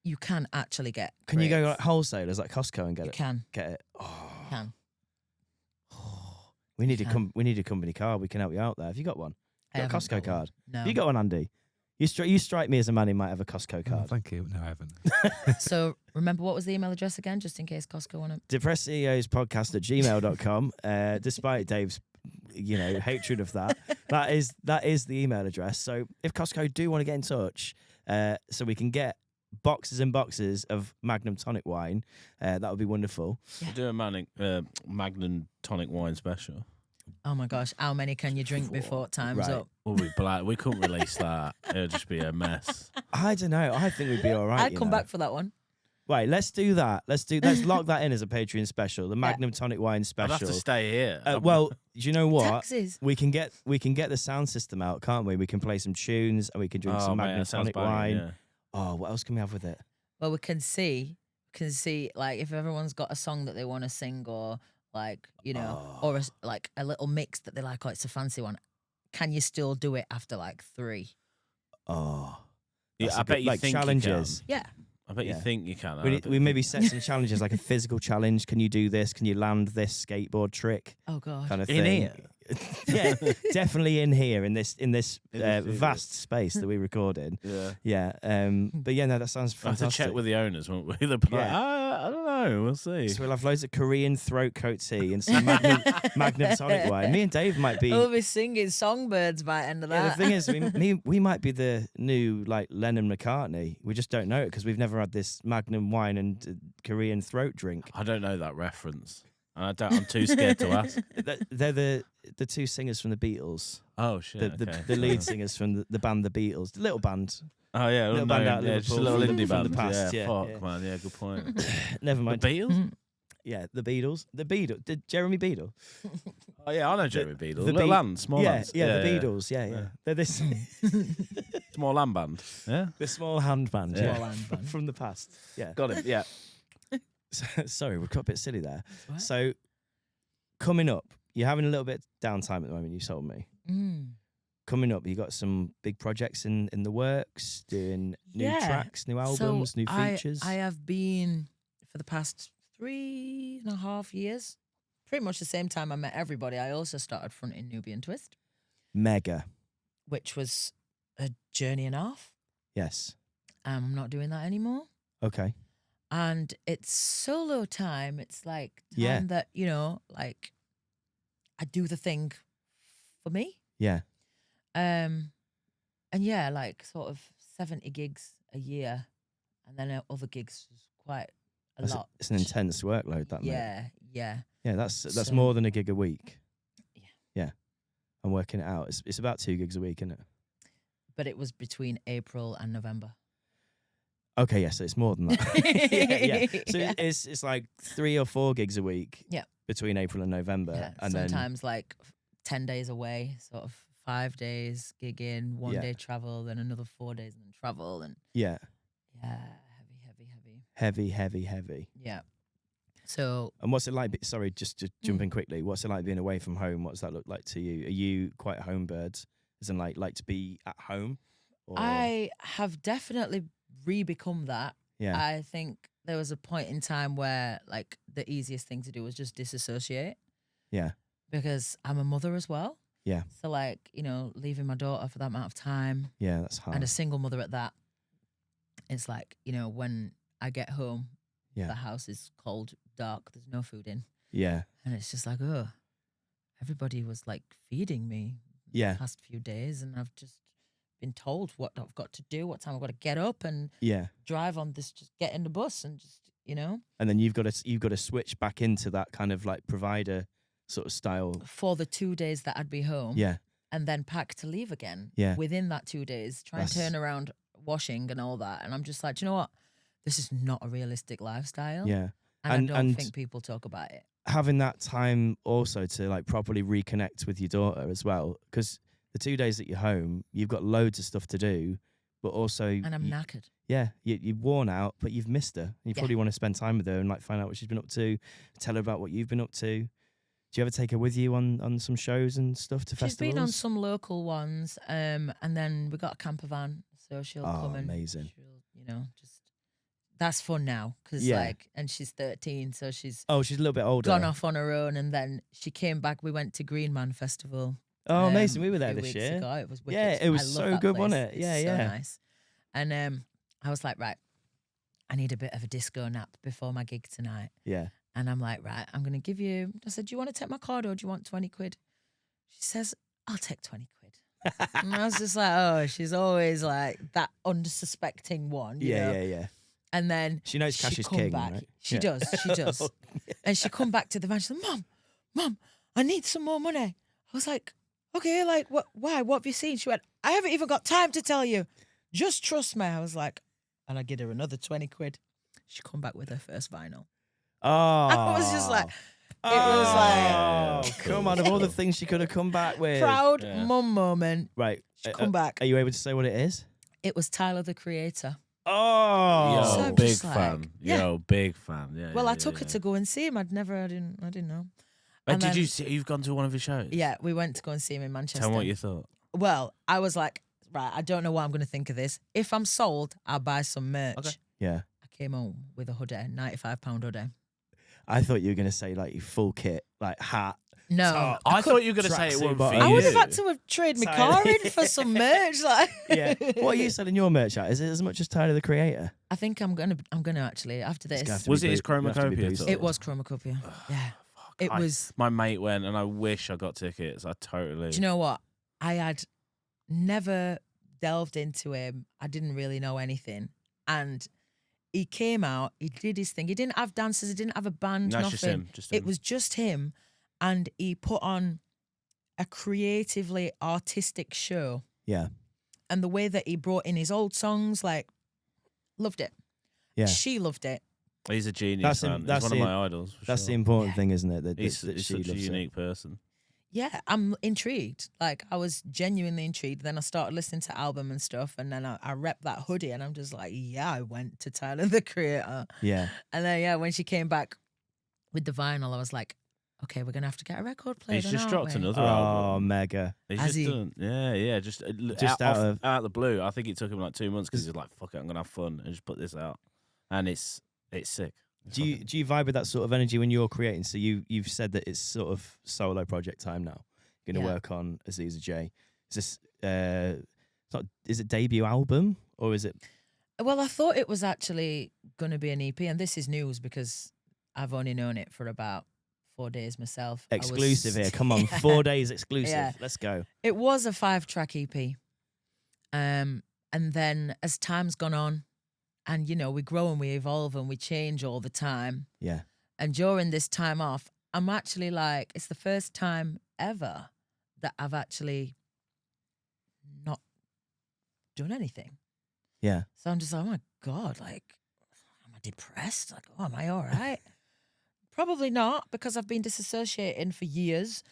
You can actually get Can you go crates. like wholesales like Costco and get You it? can. Get it. Oh, Can. we need can. we need a company card. We can help you out there. Have you got one? I Got a haven't Costco got one. card? No. Have you got one, Andy? You strike me as a man who might have a Costco Oh, card. thank you. No, I haven't. So remember, what was the email address again, just in case Costco want to? depressedceospodcast@gmail.com. Despite Dave's, hatred of that, that is the email address. So if Costco do want to get in touch, so we can get boxes and boxes of Magnum tonic wine, that would be wonderful. We'll do a Magnum tonic wine special. Oh my gosh, how many can you drink before time's Right. up? We'll be black. We couldn't release that. It'll just be a mess. I don't know. I think we'd be all right. I'd come back for that one. Right, let's do that. Let's lock that in as a Patreon special, the Magnum tonic wine I'd special. have to stay here. Well, do you know what? Taxes. We can get the sound system out, can't we? We can play some tunes and we can drink some mate, Magnum that sounds tonic banging, wine. yeah. Oh, what else can we have with it? Well, we can see like if everyone's got a song that they want to sing, or like or a little mix that they like. Oh, it's a fancy one. Can you still do it after like 3? Oh, Yeah, that's I a bet good- you like think challenges. Yeah. I bet you Yeah. think you can. We maybe set some challenges, like a physical challenge. Can you do this? Can you land this skateboard trick? Oh god. Kind of In thing. here? Yeah, definitely in here, in this this vast space that we recorded. Yeah. Yeah. But yeah, no, that sounds I have to fantastic. check with the owners, won't we? They'll be like, Yeah. I don't know. We'll see. So we'll have loads of Korean throat coat tea and some Magnum tonic wine. Me and Dave might be. We'll be singing songbirds by the end of Yeah, that. the thing is, we might be the new like Lennon McCartney. We just don't know it because we've never had this Magnum wine and Korean throat drink. I don't know that reference. And I'm too scared to ask. They're the two singers from the Beatles. Oh shit. The lead singers from the band The Beatles, the little band. Oh yeah, little band out of just a Liverpool little from indie the band. past, Yeah, yeah, fuck, yeah. man. Yeah, good point. Never The mind. Beatles? Yeah, the Beatles. The Beatles. Did Jeremy Beadle? Oh yeah, I know Jeremy Beadle. the Little Be- Land, Small yeah, Lands. yeah, the Beatles. Yeah, yeah. Yeah. They're this Small Land Band. Yeah. the small hand band. Yeah. Yeah, Small hand band. from the past. Yeah. Got it. Yeah. Sorry, we got a bit silly there. What? So, coming up, you're having a little bit of downtime at the moment. You told me. Coming up, you got some big projects in the works, doing new Yeah. tracks, new albums, new features. I have been for the past 3.5 years, pretty much the same time I met everybody. I also started fronting Nubiyan Twist, Mega. which was a journey and a half. Yes. I'm not doing that anymore. Okay. And it's solo time. It's like time Yeah. that, like I do the thing for me. Yeah. And yeah, like sort of 70 gigs a year. And then other gigs was quite a lot. It's an intense workload, that mate. Yeah, yeah. Yeah, that's So- more than a gig a week. Yeah. Yeah. I'm working it out. It's about 2 gigs a week, isn't it? But it was between April and November. Okay, yeah, so it's more than that. yeah. So Yeah. it's like 3 or 4 gigs a week. Yeah. Between April and November. Yeah, And then sometimes like 10 days away, sort of 5 days gigging, 1 Yeah. day travel, then another 4 days and then travel, and yeah. Heavy. Yeah. So And what's it like? Sorry, just to jump in quickly. What's it like being away from home? What does that look like to you? Are you quite a home bird? As in like to be at home? Or, I have definitely re-become that. yeah. I think there was a point in time where like the easiest thing to do was just disassociate, yeah. because I'm a mother as well. Yeah. So like, leaving my daughter for that amount of time, Yeah, that's hard. and a single mother at that, it's like, when I get home, Yeah. the house is cold, dark, there's no food in. Yeah. And it's just like, oh, everybody was like feeding me Yeah. the past few days, and I've just been told what I've got to do, what time I've got to get up and Yeah. drive on this, just get in the bus and just, And then you've got to switch back into that kind of like provider sort of style. for the 2 days that I'd be home, Yeah. and then pack to leave again. Yeah. Within that 2 days, try and That's- turn around washing and all that. And I'm just like, do you know what? This is not a realistic lifestyle. Yeah. And And- I don't and- think people talk about it. Having that time also to like properly reconnect with your daughter as well, because the 2 days that you're home, you've got loads of stuff to do, but also And I'm knackered. you're worn out, but you've missed her. You Yeah. probably want to spend time with her and like find out what she's been up to, tell her about what you've been up to. Do you ever take her with you on some shows and stuff to She's festivals? been on some local ones, and then we got a camper van, so she'll Oh, come and amazing. she'll, just that's fun now, because Yeah. and she's 13, so she's Oh, she's a little bit older. gone off on her own, and then she came back. We went to Green Man Festival Oh, amazing. We were a there few this weeks year. ago. It was wicked. Yeah, it was I love so that good, wasn't place. it? Yeah, It's yeah. so nice. And I was like, right, I need a bit of a disco nap before my gig tonight. Yeah. And I'm like, right, I'm going to give you, I said, do you want to take my card or do you want 20 quid? She says, I'll take 20 quid. And I was just like, oh, she's always like that unsuspecting one. You know? Yeah. And then She knows cash is king, back. right? She Yeah. does. She does. And she come back to the van. She's like, Mom, I need some more money. I was like, okay, like what? Why? What have you seen? She went, I haven't even got time to tell you. Just trust me. I was like, and I give her another 20 quid. She come back with her first vinyl. Oh. I was just like, it was like Oh, come on! Of all the things she could have come back with, proud Yeah. mum moment. right? She come back. Are you able to say what it is? It was Tyler the Creator. Oh, Yo, So I'm big just like, fan. yeah. Yo, big fan. Yeah. Well, yeah, I took her yeah. to go and see him. I didn't know. Oh, and did then- you see? You've gone to one of his shows. Yeah, we went to go and see him in Manchester. Tell me what you thought. Well, I was like, right, I don't know what I'm going to think of this. If I'm sold, I'll buy some merch. Okay. yeah. I came home with a hoodie, £95 hoodie. I thought you were gonna say like full kit, like hat. No. top. I thought you were going to say it Tracksuit wasn't for bottom. you. I would have had to have traded my Tyler. car in for some merch. Like, Yeah. What are you selling your merch at? Is it as much as Tyler the Creator? I think I'm gonna actually after It's this. gonna have to Was be it his you have to be Chromacopia boosted. tour? It was Chromacopia. Yeah. It was. My mate went, and I wish I got tickets. I totally. Do you know what? I had never delved into him. I didn't really know anything, and he came out. He did his thing. He didn't have dancers. He didn't have a band. No, it's nothing. just him. Just It him. was just him, and he put on a creatively artistic show. Yeah. And the way that he brought in his old songs, like, loved it. Yeah. She loved it. He's a genius. That's man. him- He's that's one of the- my idols. For That's the sure. important Yeah. thing, isn't it? That, He's, that he's she such a loves it. unique person. Yeah, I'm intrigued. Like, I was genuinely intrigued. Then I started listening to album and stuff, and then I repped that hoodie, and I'm just like, yeah, I went to Tyler the Creator. Yeah. And then, yeah, when she came back with the vinyl, I was like, okay, we're going to have to get a record player. He's then, just aren't dropped we? another Oh, album. mega. He's Has just he? done, yeah, just Just out, out of- out of the blue. I think it took him like 2 months because he's like, "Fuck it, I'm gonna have fun and just put this out," and it's sick. It's Do you fucking- do you vibe with that sort of energy when you're creating? So you've said that it's sort of solo project time now. You're gonna Yeah. work on Aziza Jaye. Is this it's not, is it debut album or is it? Well, I thought it was actually going to be an EP, and this is news because I've only known it for about 4 days myself. I was- Exclusive here. Come on, 4 days exclusive. Yeah. Let's go. It was a 5-track EP. And then as time's gone on, and you know, we grow and we evolve and we change all the time. Yeah. And during this time off, I'm actually like, it's the first time ever that I've actually not done anything. Yeah. So I'm just like, oh my God, like, am I depressed? Like, oh, am I all right? Probably not, because I've been disassociating for years.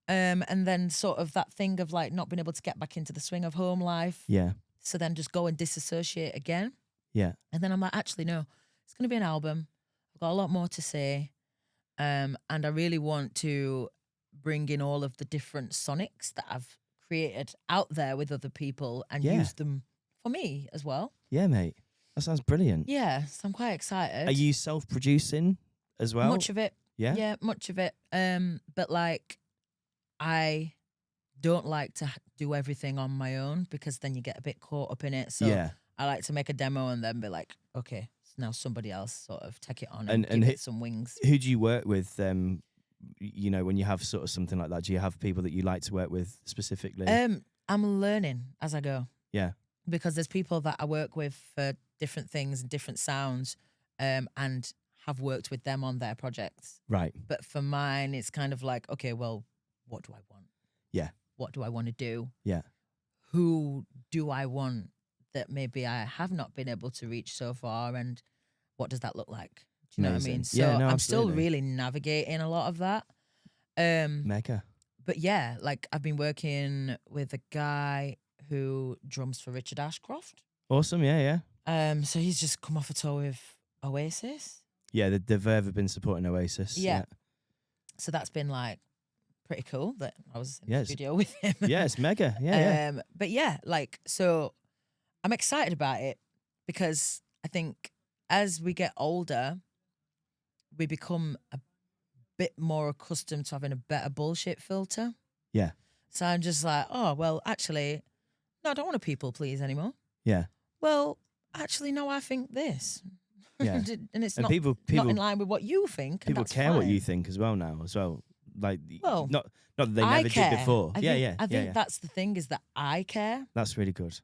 And then sort of that thing of like not being able to get back into the swing of home life. Yeah. So then just go and disassociate again. Yeah. And then I'm like, actually, no, it's going to be an album. I've got a lot more to say. And I really want to bring in all of the different sonics that I've created out there with other people and Yeah. use them for me as well. Yeah, mate. That sounds brilliant. Yeah, so I'm quite excited. Are you self-producing as well? Much of it. Yeah. Yeah, much of it. But like, I don't like to do everything on my own because then you get a bit caught up in it. So Yeah. I like to make a demo and then be like, okay, so now somebody else sort of take it on And- and, and give hit- it some wings. Who do you work with? You know, when you have sort of something like that, do you have people that you like to work with specifically? I'm learning as I go. Yeah. Because there's people that I work with for different things and different sounds, and have worked with them on their projects. Right. But for mine, it's kind of like, okay, well, what do I want? Yeah. What do I want to do? Yeah. Who do I want that maybe I have not been able to reach so far, and what does that look like? Do you know what I mean? Amazing. So Yeah, no, I'm still absolutely. really navigating a lot of that. Mega. But yeah, like I've been working with a guy who drums for Richard Ashcroft. Awesome. Yeah. Yeah. So he's just come off a tour with Oasis. Yeah. They've ever been supporting Oasis. Yeah. So that's been like pretty cool that I was in Yes. the studio with him. Yeah. It's mega. Yeah. Yeah. But yeah, like, so I'm excited about it because I think as we get older, we become a bit more accustomed to having a better bullshit filter. Yeah. So I'm just like, oh, well, actually, no, I don't want to people please anymore. Yeah. Well, actually, no, I think this. Yeah. And it's And not, people not in line with what you think. And people that's care what you fine. think as well now as well. Like Well, not that they I never care. did before. I Yeah, think, yeah. I think yeah. that's the thing, is that I care. That's really good.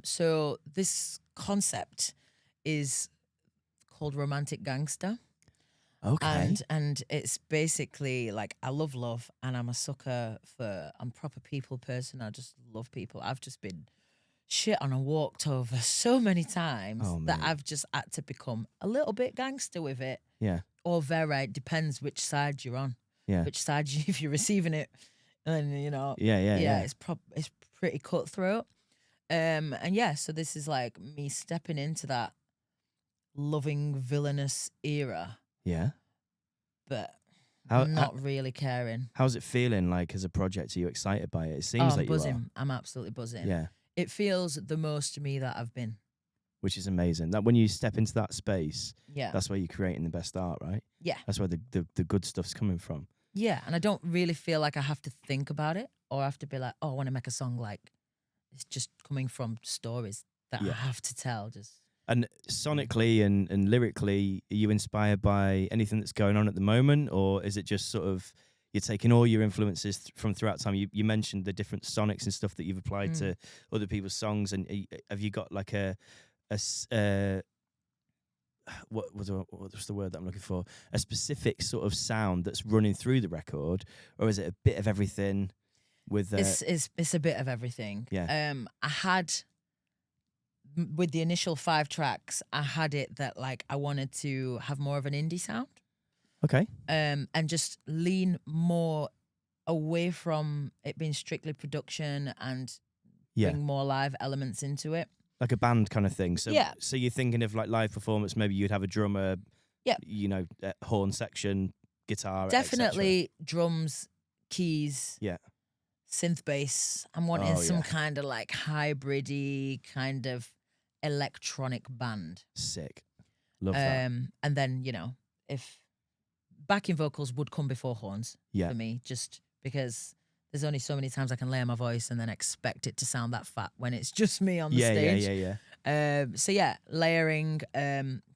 So this concept is called Romantic Gangster. Okay. And it's basically like, I love love, and I'm a sucker for, I'm a proper people person. I just love people. I've just been shit on and walked over so many times Oh, that mate. I've just had to become a little bit gangster with it. Yeah. Or very, depends which side you're on. Yeah. Which side if you're receiving it, and you know, Yeah. it's pretty cutthroat. And yeah, so this is like me stepping into that loving villainous era, Yeah. but How- not really caring. How's it feeling like as a project? Are you excited by it? It seems I'm like you buzzing. I'm absolutely buzzing. are. Yeah. It feels the most me that I've been. Which is amazing. That when you step into that space, Yeah. that's where you're creating the best art, right? Yeah. That's where the good stuff's coming from. Yeah. And I don't really feel like I have to think about it, or I have to be like, oh, I want to make a song like, it's just coming from stories that I Yeah. have to tell. Just And sonically and lyrically, are you inspired by anything that's going on at the moment? Or is it just sort of, you're taking all your influences from throughout time? You mentioned the different sonics and stuff that you've applied to other people's songs. And have you got like what's the word that I'm looking for? A specific sort of sound that's running through the record? Or is it a bit of everything with... it's a bit of everything. Yeah. I had, with the initial 5 tracks, I had it that like I wanted to have more of an indie sound, Okay. and just lean more away from it being strictly production and Yeah. bring more live elements into it. Like a band kind of thing. So, Yeah. So you're thinking of like live performance, maybe you'd have a drummer, Yeah. you know, horn section, guitar, Definitely drums, keys, Yeah. synth bass. I'm wanting Oh, some yeah. kind of like hybrid-y kind of electronic band. Sick. Love that. And then, you know, if backing vocals would come before horns Yeah. for me, just because there's only so many times I can layer my voice and then expect it to sound that fat when it's just me on the Yeah, stage. yeah. So yeah, layering,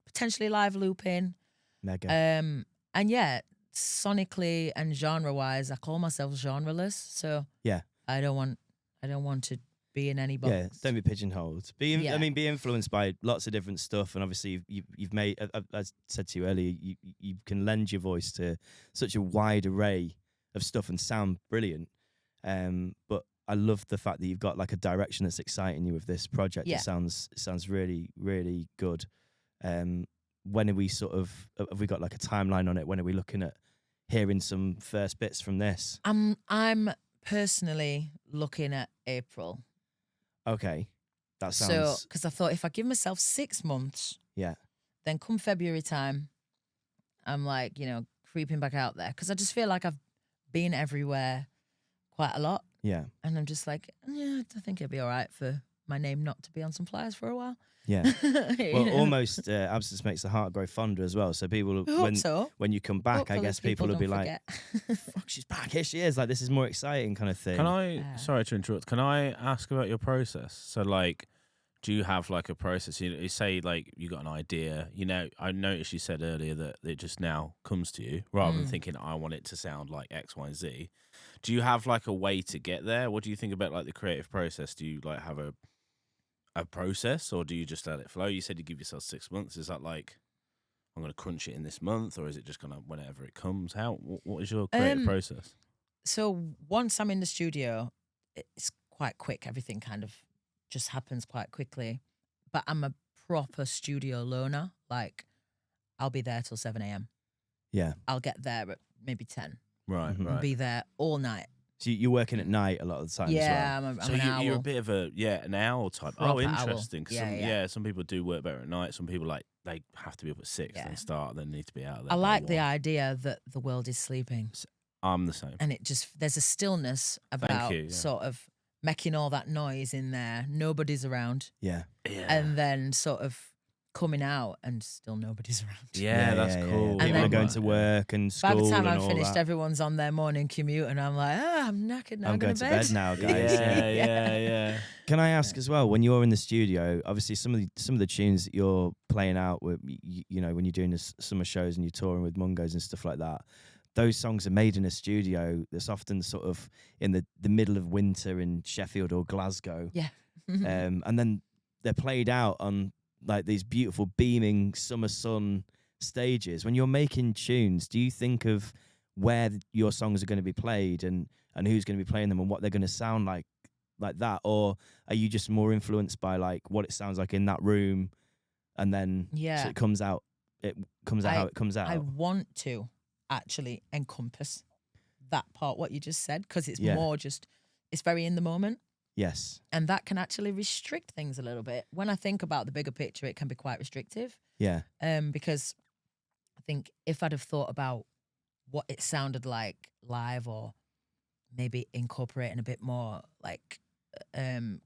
potentially live looping. Mega. And yeah, sonically and genre-wise, I call myself genreless. So Yeah. I don't want to be in any box. Yeah, don't be pigeonholed. Yeah. I mean, be influenced by lots of different stuff, and obviously you've made. As I said to you earlier, you can lend your voice to such a wide array of stuff and sound brilliant. But I love the fact that you've got like a direction that's exciting you with this project. Yeah. It sounds really, really good. When are we have we got like a timeline on it? When are we looking at hearing some first bits from this? I'm personally looking at April. Okay, that So, sounds because I thought if I give myself 6 months, yeah. then come February time, I'm like, you know, creeping back out there. Because I just feel like I've been everywhere quite a lot. Yeah, And I'm just like, yeah, I think it'll be all right for my name not to be on some flyers for a while. yeah. You Well, know? almost absence makes the heart grow fonder as well. So people, I hope so. when you come back, I Hopefully guess people will be don't like, forget. "Fuck, she's back! Here she is! Like this is more exciting, kind of thing." Can I? Yeah. Sorry to interrupt. Can I ask about your process? So, like, do you have like a process? You say like you got an idea. You know, I noticed you said earlier that it just now comes to you rather than thinking I want it to sound like X, Y, and Z. Do you have like a way to get there? What do you think about like the creative process? Do you like have a process, or do you just let it flow? You said you give yourself 6 months. Is that like I'm going to crunch it in this month, or is it just going to whenever it comes? What is your creative process? So once I'm in the studio, it's quite quick. Everything kind of just happens quite quickly. But I'm a proper studio loner. Like, I'll be there till 7 a.m. Yeah. I'll get there at maybe 10. Right, Mhm. And be there all night. So you're working at night a lot of the time Yeah, as well. I'm So an owl. you're a bit of an owl type. Proper Oh, owl. interesting. 'Cause Yeah, some people do work better at night. Some people like they have to be up at 6 Yeah. then start, then need to be out of there. I by like the 1. idea that the world is sleeping. I'm the same. And it just, there's a stillness about you, yeah. sort of making all that noise in there. Nobody's around. Yeah. Yeah. And then sort of coming out and still nobody's around. Yeah, that's cool. And People then- are going to work and school. By the time and I'm all finished, that. everyone's on their morning commute, and I'm like, I'm knackered now. I'm going to bed now, guys. Yeah. Can I ask as well, when you're in the studio, obviously some of the tunes that you're playing out with, you know, when you're doing the summer shows and you're touring with Mungos and stuff like that, those songs are made in a studio that's often sort of in the middle of winter in Sheffield or Glasgow. Yeah. And then they're played out on like these beautiful beaming summer sun stages. When you're making tunes, do you think of where your songs are going to be played and who's going to be playing them and what they're going to sound like that, or are you just more influenced by like what it sounds like in that room, and then so it comes out how it comes out? I want to actually encompass that part, what you just said, because it's Yeah. more just, it's very in the moment. Yes. And that can actually restrict things a little bit. When I think about the bigger picture, it can be quite restrictive. Yeah. Because I think if I'd have thought about what it sounded like live, or maybe incorporating a bit more like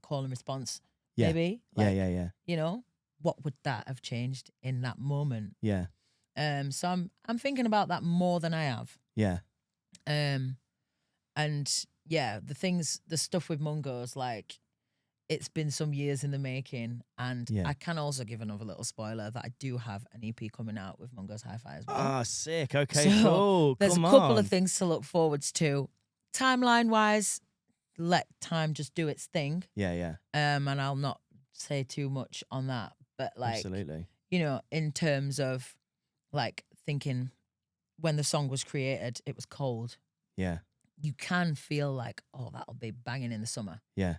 call and response, Yeah. maybe. Like, Yeah. you know, what would that have changed in that moment? Yeah. So I'm thinking about that more than I have. Yeah. And yeah, the stuff with Mungo's, like, it's been some years in the making, and Yeah. I can also give another little spoiler that I do have an EP coming out with Mungo's Hi-Fi as well. Ah, sick. Okay, So, cool. There's Come a couple on. of things to look forwards to. Timeline wise, let time just do its thing. Yeah. And I'll not say too much on that. But like, Absolutely. you know, in terms of like thinking when the song was created, it was cold. Yeah. You can feel like, oh, that'll be banging in the summer. Yeah.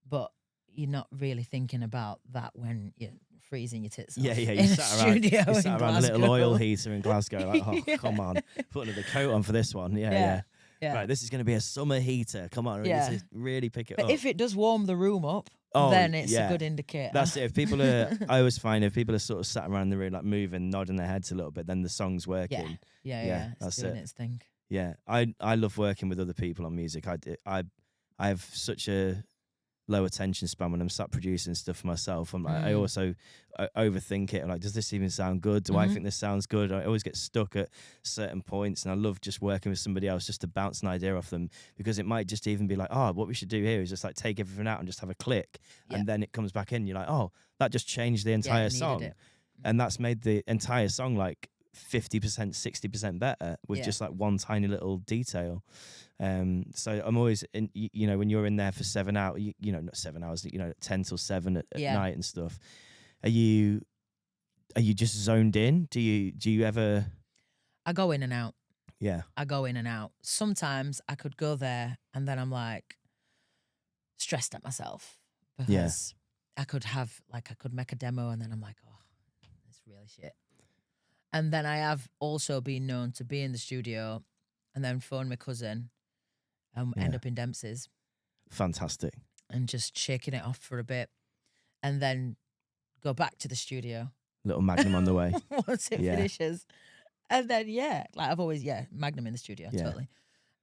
But you're not really thinking about that when you're freezing your tits off. Yeah. in You a sat around, studio you in sat around a little Glasgow. oil heater in Glasgow. Like, oh, Yeah. come on, put another coat on for this one. Yeah. Yeah. Right, this is going to be a summer heater. Come on, Yeah. need to really pick it But up. if it does warm the room up, Oh, then it's yeah. a good indicator. That's it. If people are, I always find if people are sort of sat around the room, like moving, nodding their heads a little bit, then the song's working. Yeah. It's that's doing it. its thing. Yeah, I love working with other people on music. I have such a low attention span when I'm sat producing stuff for myself. I'm like, I also overthink it. I'm like, does this even sound good? Do I think this sounds good? I always get stuck at certain points, and I love just working with somebody else just to bounce an idea off them, because it might just even be like, oh, what we should do here is just like take everything out and just have a click, and then it comes back in. You're like, oh, that just changed the entire it needed song, it. and that's made the entire song like 50%, 60% better with just like one tiny little detail. So I'm always in, you know, when you're in there for 7 hours, you know, not 7 hours, you know, 10 till 7 at night and stuff. Are you just zoned in? Do you ever? I go in and out. Yeah. I go in and out. Sometimes I could go there and then I'm like stressed at myself because I could make a demo and then I'm like, oh, it's really shit. And then I have also been known to be in the studio and then phone my cousin and end up in Dempsey's Fantastic. and just shaking it off for a bit and then go back to the studio Little Magnum on the way. once it finishes. And then, I've always, Magnum in the studio, totally.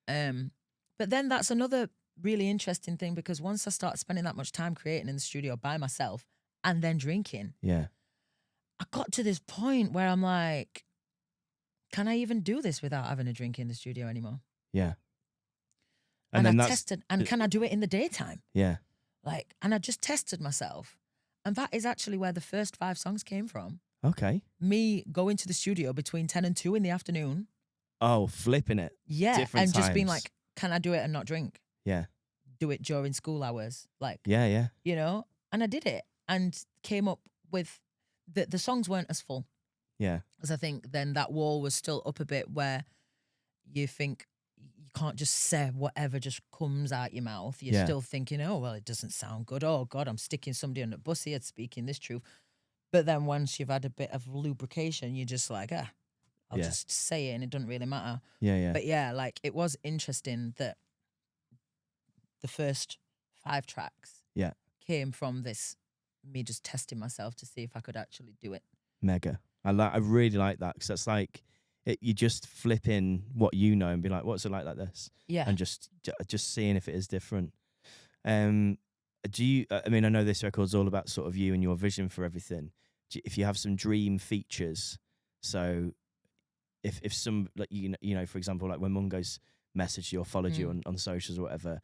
But then that's another really interesting thing, because once I start spending that much time creating in the studio by myself and then drinking, Yeah. I got to this point where I'm like, can I even do this without having a drink in the studio anymore? Yeah. And then I that's tested, and can I do it in the daytime? yeah. And I just tested myself. And that is actually where the first 5 songs came from. Okay. Me going to the studio between 10 and 2 in the afternoon. Oh, flipping it. Yeah. Different and just being times. like, can I do it and not drink? Yeah. Do it during school hours. Yeah. You know? And I did it and came up with, the songs weren't as full. Yeah. Because I think then that wall was still up a bit where you think you can't just say whatever just comes out your mouth. You're still thinking, oh, well, it doesn't sound good. Oh, God, I'm sticking somebody on the bus here speaking this truth. But then once you've had a bit of lubrication, you're just like, I'll just say it and it doesn't really matter. Yeah. But it was interesting that the first 5 tracks came from this, me just testing myself to see if I could actually do it. Mega. I really like that, because that's like you just flip in what you know and be like, what's it like this? Yeah. And just seeing if it is different. Do you? I mean, I know this record's all about sort of you and your vision for everything. if you have some dream features. So if some, like, you know, for example, like when Mungo's messaged you or followed you on socials or whatever,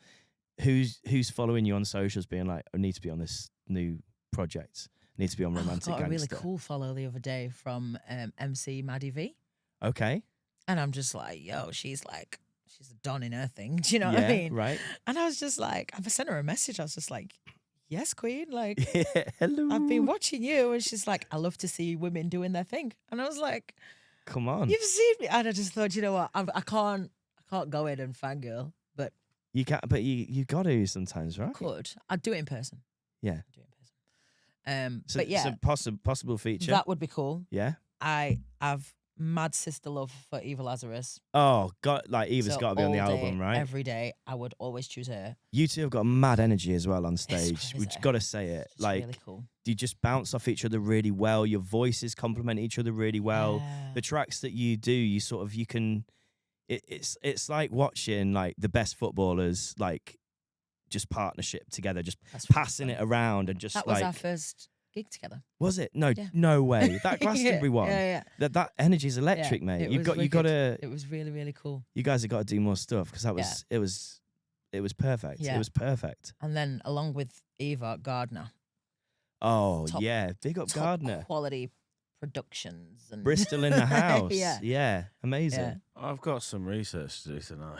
who's following you on socials being like, I need to be on this new project, I need to be on Romantic I got a really Gangster. cool follow the other day from MC Maddie V. Okay. And I'm just like, yo, she's a don in her thing. Do you know what Yeah, I mean? right. And I was just like, I sent her a message. I was just like, yes, queen. Like, Hello. I've been watching you. And she's like, I love to see women doing their thing. And I was like, Come on. you've seen me. And I just thought, you know what? I can't go in and fangirl, but You can't, but you got to sometimes, right? could. I'd do it in person. Yeah. I'd do it in person. So, But yeah, so possible feature. that would be cool. Yeah. I have mad sister love for Eva Lazarus. Oh, God, like Eva's So got to be on the all day, album, right? Every day, I would always choose her. You two have got mad energy as well on stage. We've crazy. got to say it. It's Like, really cool. you just bounce off each other really well. Your voices complement each other really well. Yeah. The tracks that you do, you can. It's like watching like the best footballers like just partnership together, just That's really passing fun. it around and just That like. was our first gig together. Was it? No, Yeah. no way. That Glastonbury one. Yeah. That energy's electric, Yeah, mate. it You was got you wicked. got to. It was really, really cool. You guys have got to do more stuff because that was it was perfect. Yeah. It was perfect. And then along with Eva Gardner, Oh Top- yeah, big up top Gardner. quality productions and Bristol in the house. Yeah. Amazing. Yeah. I've got some research to do tonight.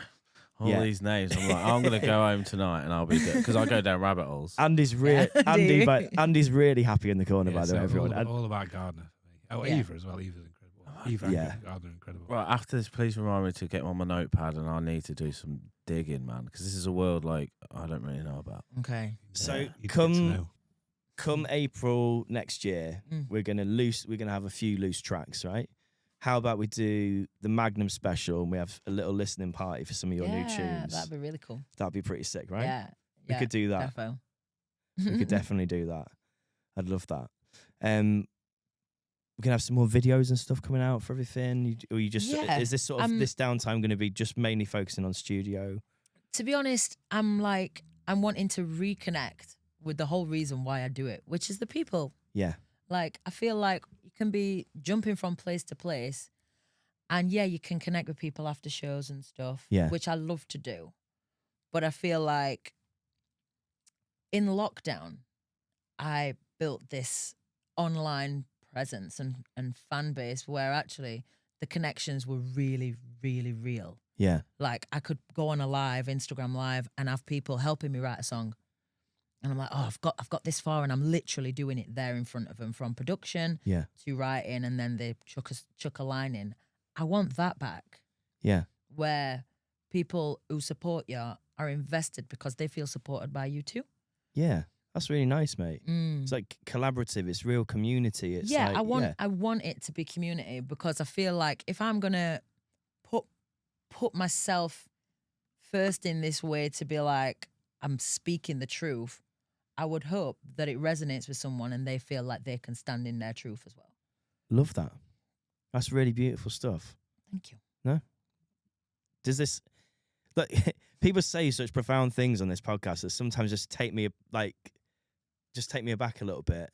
All Yeah. these names, I'm like, I'm gonna go home tonight and I'll be good because I go down rabbit holes. Andy's Andy's really happy in the corner, by the way, so everyone. all about Gardner. Oh, Yeah. Eva as well. Eva's incredible. Eva Yeah. and Gardner are incredible. Right after this, please remind me to get on my notepad and I need to do some digging, man, because this is a world like I don't really know about. Okay. So You get to know. come April next year, Mm. we're gonna have a few loose tracks, right? How about we do the Magnum special and we have a little listening party for some of your new tunes? That'd be really cool. That'd be pretty sick, right? Yeah. We could do that. Defo. We could definitely do that. I'd love that. We're gonna have some more videos and stuff coming out for everything. Or you just Yeah, is this sort of this downtime going to be just mainly focusing on studio? To be honest, I'm wanting to reconnect with the whole reason why I do it, which is the people. Yeah, Like, I feel like you can be jumping from place to place and yeah, you can connect with people after shows and stuff, Yeah. which I love to do. But I feel like in lockdown, I built this online presence and fan base where actually the connections were really, really real. yeah, Like, I could go on a live, Instagram live, and have people helping me write a song. And I'm like, oh, I've got this far, and I'm literally doing it there in front of them, from production yeah, to writing, and then they chuck a line in. I want that back, yeah, where people who support you are invested because they feel supported by you too. yeah. That's really nice, mate. Mm. It's like collaborative. It's real community. It's Yeah, like, I want it to be community, because I feel like if I'm gonna put myself first in this way to be like I'm speaking the truth, I would hope that it resonates with someone and they feel like they can stand in their truth as well. love that. That's really beautiful stuff. Thank you. Does this like people say such profound things on this podcast that sometimes just take me aback a little bit.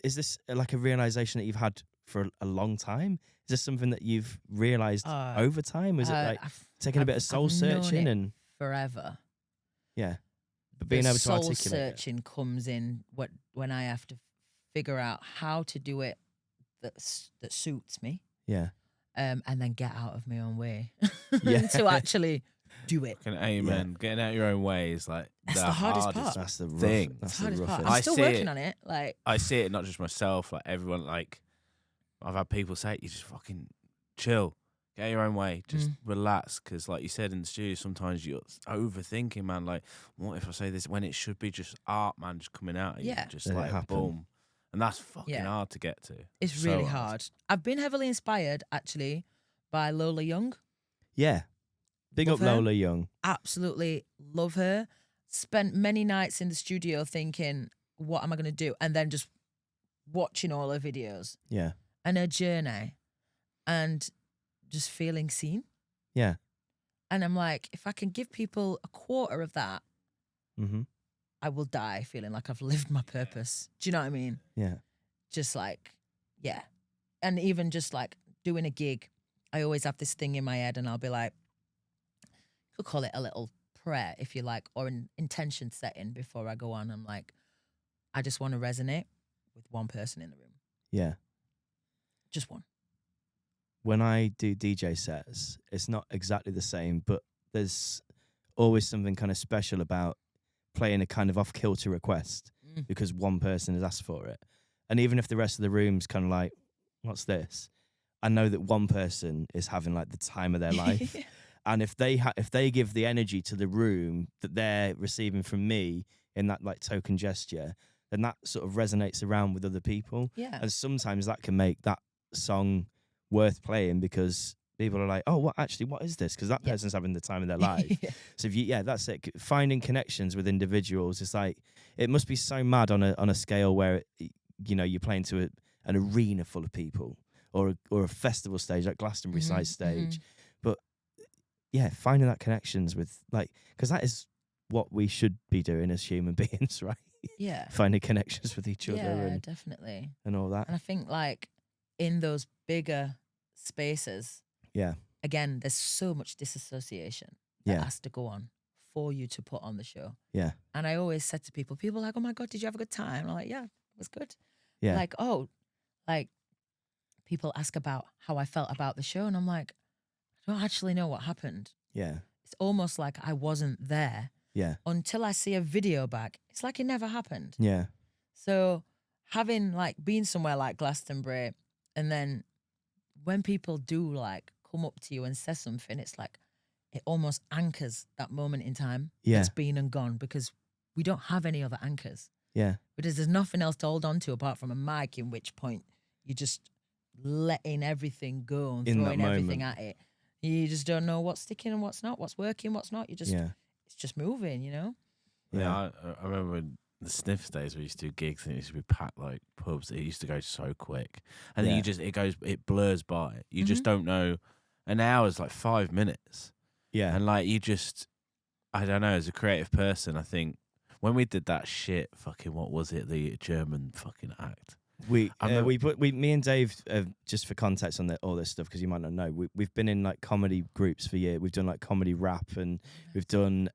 Is this like a realization that you've had for a long time? Is this something that you've realized over time? Is it like taking a bit of soul searching and forever? yeah, but being The able to soul articulate it. searching comes in when I have to figure out how to do it that suits me, Yeah, and then get out of my own way Yeah. to actually do it. Fucking amen. Getting out your own way is like That's the hardest part. that's the rough, thing. That's It's the hardest part. roughest. I'm I still see working it. on it. Like, I see it not just myself, like everyone. Like I've had people say, "You just fucking chill, get your own way, just relax." Because, like you said in the studio, sometimes you're overthinking, man. Like, what if I say this when it should be just art, man, just coming out of you, Yeah. just Let it like happen. boom, and that's fucking Yeah. hard to get to. it's So really hard. I've been heavily inspired actually by Lola Young. Yeah, big Love up her. Lola Young. Absolutely love her. Spent many nights in the studio thinking, what am I going to do? And then just watching all her videos Yeah, and her journey and just feeling seen. yeah, And I'm like, if I can give people a quarter of that, mm-hmm. I will die feeling like I've lived my purpose. Do you know what I mean? Yeah, just like, yeah. And even just like doing a gig, I always have this thing in my head and I'll be like, you could call it a little prayer if you like, or an intention setting before I go on. I'm like, I just want to resonate with one person in the room. Yeah. Just one. When I do DJ sets, it's not exactly the same, but there's always something kind of special about playing a kind of off-kilter request because one person has asked for it. And even if the rest of the room's kind of like, what's this? I know that one person is having like the time of their life. And if they give the energy to the room that they're receiving from me in that like token gesture, then that sort of resonates around with other people. Yeah. And sometimes that can make that song worth playing because people are like, oh, what is this? Because that person's having the time of their life. So that's it. Finding connections with individuals is like, it must be so mad on a scale where, you're playing to an arena full of people or a festival stage like Glastonbury size stage. But yeah, finding that connections with like, because that is what we should be doing as human beings, right? Yeah. Finding connections with each other Yeah, definitely. and all that. And I think like in those bigger spaces, Yeah. again, there's so much disassociation that has to go on for you to put on the show. Yeah. And I always said to people are like, oh my God, did you have a good time? I'm like, yeah, it was good. Yeah. Like, oh, like people ask about how I felt about the show. And I'm like, I don't actually know what happened. Yeah. It's almost like I wasn't there Yeah. until I see a video back. It's like it never happened. Yeah. So having like been somewhere like Glastonbury, and then when people do like come up to you and say something, it's like it almost anchors that moment in time that's been and gone, because we don't have any other anchors. Yeah. Because there's nothing else to hold on to apart from a mic, in which point you're just letting everything go and In that throwing everything moment. at it. You just don't know what's sticking and what's not, what's working, what's not. You just it's just moving, Yeah, I remember in the Sniffs days we used to do gigs and it used to be packed like pubs. It used to go so quick, and then it blurs by. You just don't know. An hour's like 5 minutes. Yeah. And like I don't know. As a creative person, I think when we did that shit, fucking what was it? The German fucking act. Me and Dave, just for context on all this stuff, because you might not know, we've been in like comedy groups for years. We've done like comedy rap, and we've done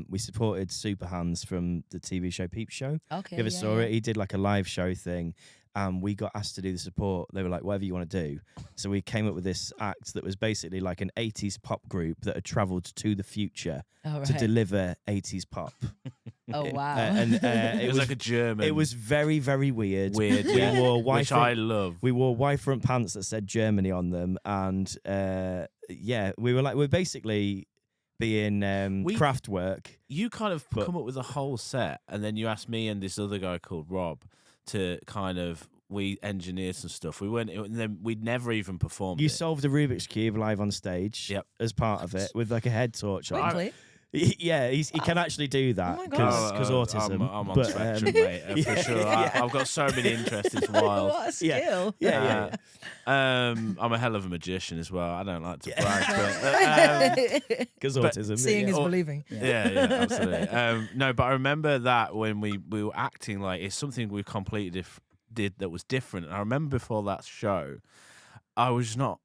we supported Superhands from the TV show Peep Show. Okay, You ever saw it? He did like a live show thing, and we got asked to do the support. They were like, whatever you want to do. So we came up with this act that was basically like an 80s pop group that had travelled to the future to deliver 80s pop. Oh wow! It was like a German. It was very, very weird. Weird, We wore which I love. We wore white front pants that said Germany on them, and we're basically being Kraftwerk. You kind of come up with a whole set, and then you asked me and this other guy called Rob to kind of we engineered some stuff. We went, and then we'd never even performed. You it. solved a Rubik's Cube live on stage as part of it with like a head torch on. Quickly. Yeah, he can actually do that Oh my because God. autism. I'm on spectrum, mate, for sure. I've got so many interests. It's wild. What a skill! Yeah. I'm a hell of a magician as well. I don't like to brag, but Because autism. Seeing is believing. yeah, absolutely. No, but I remember that when we were acting, like it's something we completely did that was different. And I remember before that show, I was not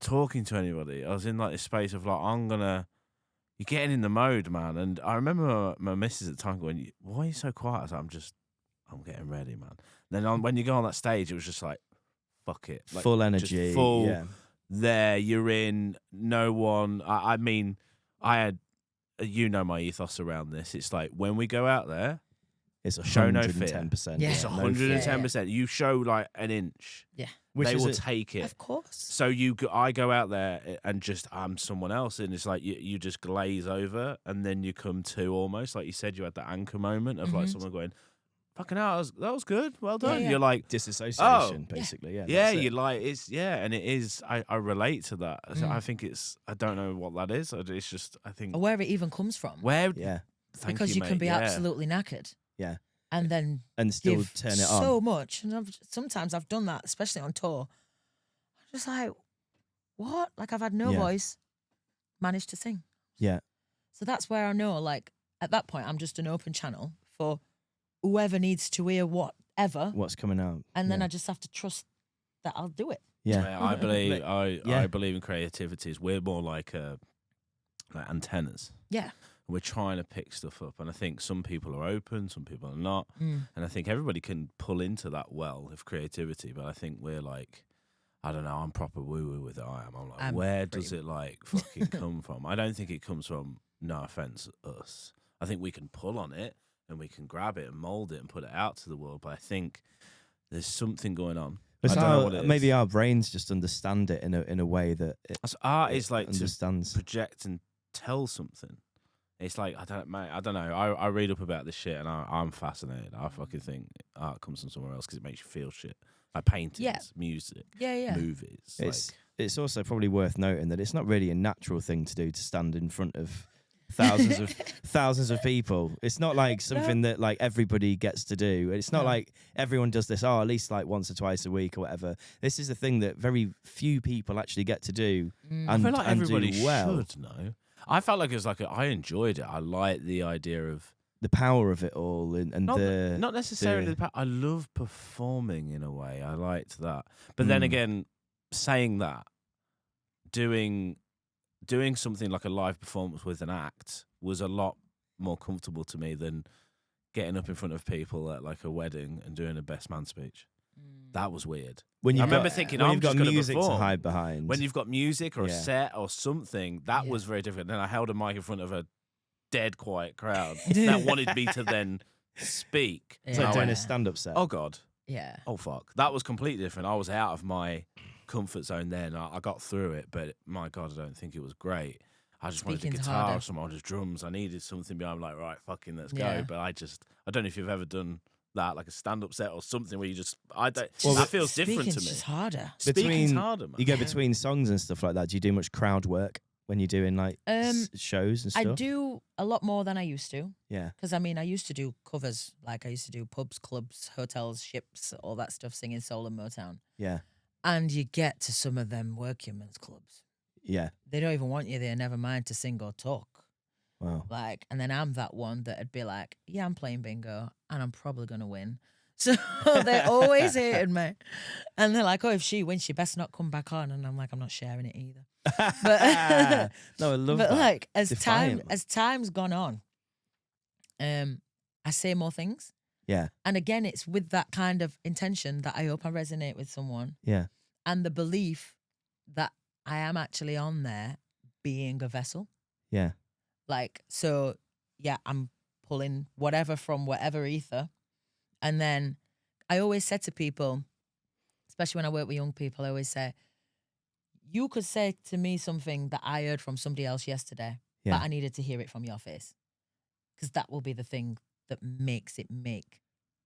talking to anybody. I was in like this space of like, you're getting in the mode, man. And I remember my missus at the time going, why are you so quiet? I was like, I'm getting ready, man. And then when you go on that stage, it was just like, fuck it. Like, full energy. Just full there. You're in, no one. I mean, I had, my ethos around this. It's like, when we go out there, it's show no 110%. Yeah. It's 110%. You show like an inch. Yeah. Which they is will take it. Of course. So I go out there and just I'm someone else, and it's like you just glaze over, and then you come to almost like you said, you had that anchor moment of like someone going, "Fucking hell, that was good, well done." Yeah. You're like disassociation, basically. Yeah, you're like and it is. I relate to that. I think it's. I don't know what that is. It's just I think Or where it even comes from. Thank you can mate. be absolutely knackered. Yeah. And then still give turn it on. so much. And sometimes I've done that, especially on tour. I'm just like, what? Like I've had no voice, managed to sing. Yeah. So that's where I know, like, at that point, I'm just an open channel for whoever needs to hear what ever, what's coming out. and then yeah. I just have to trust that I'll do it. yeah. Yeah, I believe Yeah. I believe in creativities. We're more like antennas. Yeah. We're trying to pick stuff up, and I think some people are open, some people are not, Mm. and I think everybody can pull into that well of creativity. But I think we're like, I don't know, I'm proper woo woo with it. I'm like, I'm where pretty- does it like fucking come from? I don't think it comes from, no offense, us. I think we can pull on it and we can grab it and mold it and put it out to the world. But I think there's something going on. It's I don't know what it maybe is. our brains just understand it in a way that it So art is like to understands. project and tell something. It's like I don't know. I read up about this shit and I'm fascinated. I fucking think art comes from somewhere else because it makes you feel shit. Like paintings, music, Yeah. movies. It's also probably worth noting that it's not really a natural thing to do to stand in front of thousands of people. It's not like something that like everybody gets to do. It's not No. like everyone does this at least like once or twice a week or whatever. This is a thing that very few people actually get to do. Mm. I And, feel like and everybody do well. should know. I felt like it was like I enjoyed it. I liked the idea of The power of it all and not the not necessarily. the- I love performing in a way. I liked that, but then Mm. again, saying that, doing something like a live performance with an act was a lot more comfortable to me than getting up in front of people at like a wedding and doing a best man speech. Mm. That was weird. when I you've remember got, thinking, when I'm you've got just gonna music to perform. hide behind. When you've got music or a Yeah. set or something, that Yeah. was very different. Then I held a mic in front of a dead quiet crowd that wanted me to then speak. it's And like I doing went, a stand-up set. oh God, Yeah. oh fuck. That was completely different. I was out of my comfort zone then. I got through it, but my God, I don't think it was great. I just wanted a Speaking's guitar harder. or something, or just drums. I needed something behind. I'm like, right, fucking, let's Yeah. go. But I don't know if you've ever done that, like a stand-up set or something where you just, I don't. Well, that feels different to Speaking's me. just harder. Speaking's Between- harder, man. You go between songs and stuff like that. Do you do much crowd work when you're doing like shows and stuff? I do a lot more than I used to. Yeah. Because I mean, I used to do covers. Like I used to do pubs, clubs, hotels, ships, all that stuff, singing soul and Motown. Yeah. And you get to some of them working men's clubs. Yeah. They don't even want you there, never mind to sing or talk. Wow. Like, and then I'm that one that'd be like, yeah, I'm playing bingo and I'm probably going to win. So they always hated me. And they're like, oh, if she wins, she best not come back on. And I'm like, I'm not sharing it either. But No, I love but that. like Defiant. as time's gone on, I say more things. Yeah. And again, it's with that kind of intention that I hope I resonate with someone Yeah. and the belief that I am actually on there being a vessel. Yeah. Like, so yeah, I'm pulling whatever from whatever ether. And then I always say to people, especially when I work with young people, I always say, you could say to me something that I heard from somebody else yesterday, Yeah. but I needed to hear it from your face. Because that will be the thing that makes it make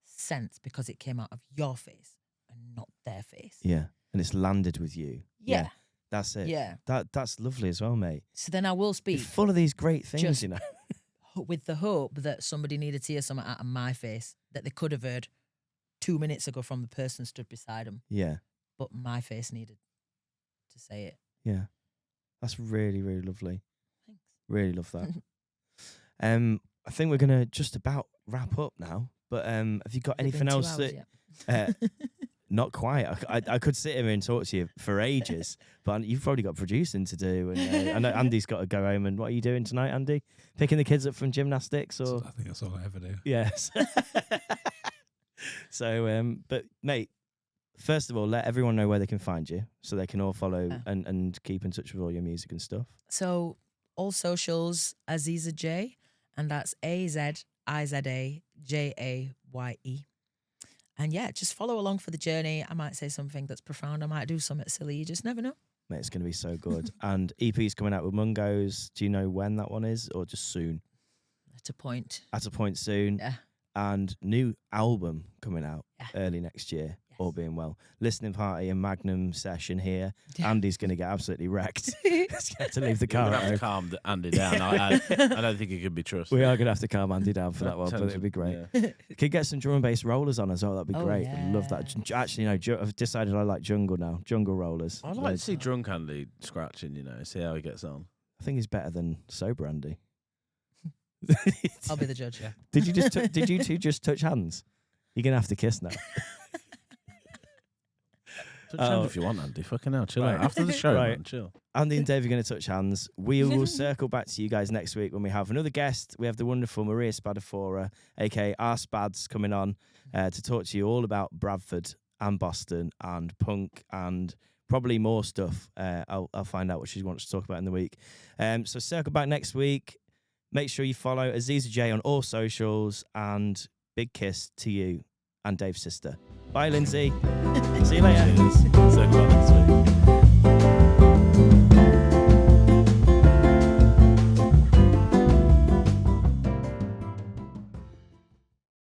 sense because it came out of your face and not their face. Yeah. And it's landed with you. Yeah. That's it. Yeah. That's lovely as well, mate. So then I will You're speak full of these great things, Just- you know. with the hope that somebody needed to hear something out of my face that they could have heard 2 minutes ago from the person stood beside them, Yeah. but my face needed to say it. Yeah. That's really, really lovely. Thanks. Really love that. I think we're gonna just about wrap up now. But have you got Has it anything been 2 else hours that yet? not quite. I could sit here and talk to you for ages, but you've probably got producing to do. And I know Andy's got to go home. And what are you doing tonight, Andy? Picking the kids up from gymnastics or? I think that's all I ever do. Yes. So, but mate, first of all, let everyone know where they can find you so they can all follow Yeah. and keep in touch with all your music and stuff. So all socials, Aziza Jaye, and that's AZIZAJAYE. And yeah, just follow along for the journey. I might say something that's profound. I might do something silly. You just never know. Mate, it's going to be so good. And EP's coming out with Mungo's. Do you know when that one is or just soon? At a point. At a point soon. Yeah. And new album coming out Yeah. early next year, Yes. all being well. Listening party and Magnum session here. Yeah. Andy's going to get absolutely wrecked. He's got to leave the You're car gonna at have to home. calm Andy down. I don't think he could be trusted. We are going to have to calm Andy down for that one, but Tons it'd of- be great. yeah. Could get some drum and bass rollers on as well. That'd be Oh, great. I'd love that. Actually, no, I've decided I like jungle now. Jungle rollers. I'd like to see drunk Andy scratching, see how he gets on. I think he's better than sober Andy. I'll be the judge. Did you two just touch hands? You're gonna have to kiss now. Touch hands if you want, Andy. Fucking hell, chill out. Right. After the show, Right. man, chill. Andy and Dave are going to touch hands. We will circle back to you guys next week when we have another guest. We have the wonderful Maria Spadafora, aka our Spads, coming on to talk to you all about Bradford and Boston and punk and probably more stuff. I'll find out what she wants to talk about in the week. So circle back next week. Make sure you follow Aziza Jaye on all socials, and big kiss to you and Dave's sister. Bye, Lindsay. See you later. Circle back next week.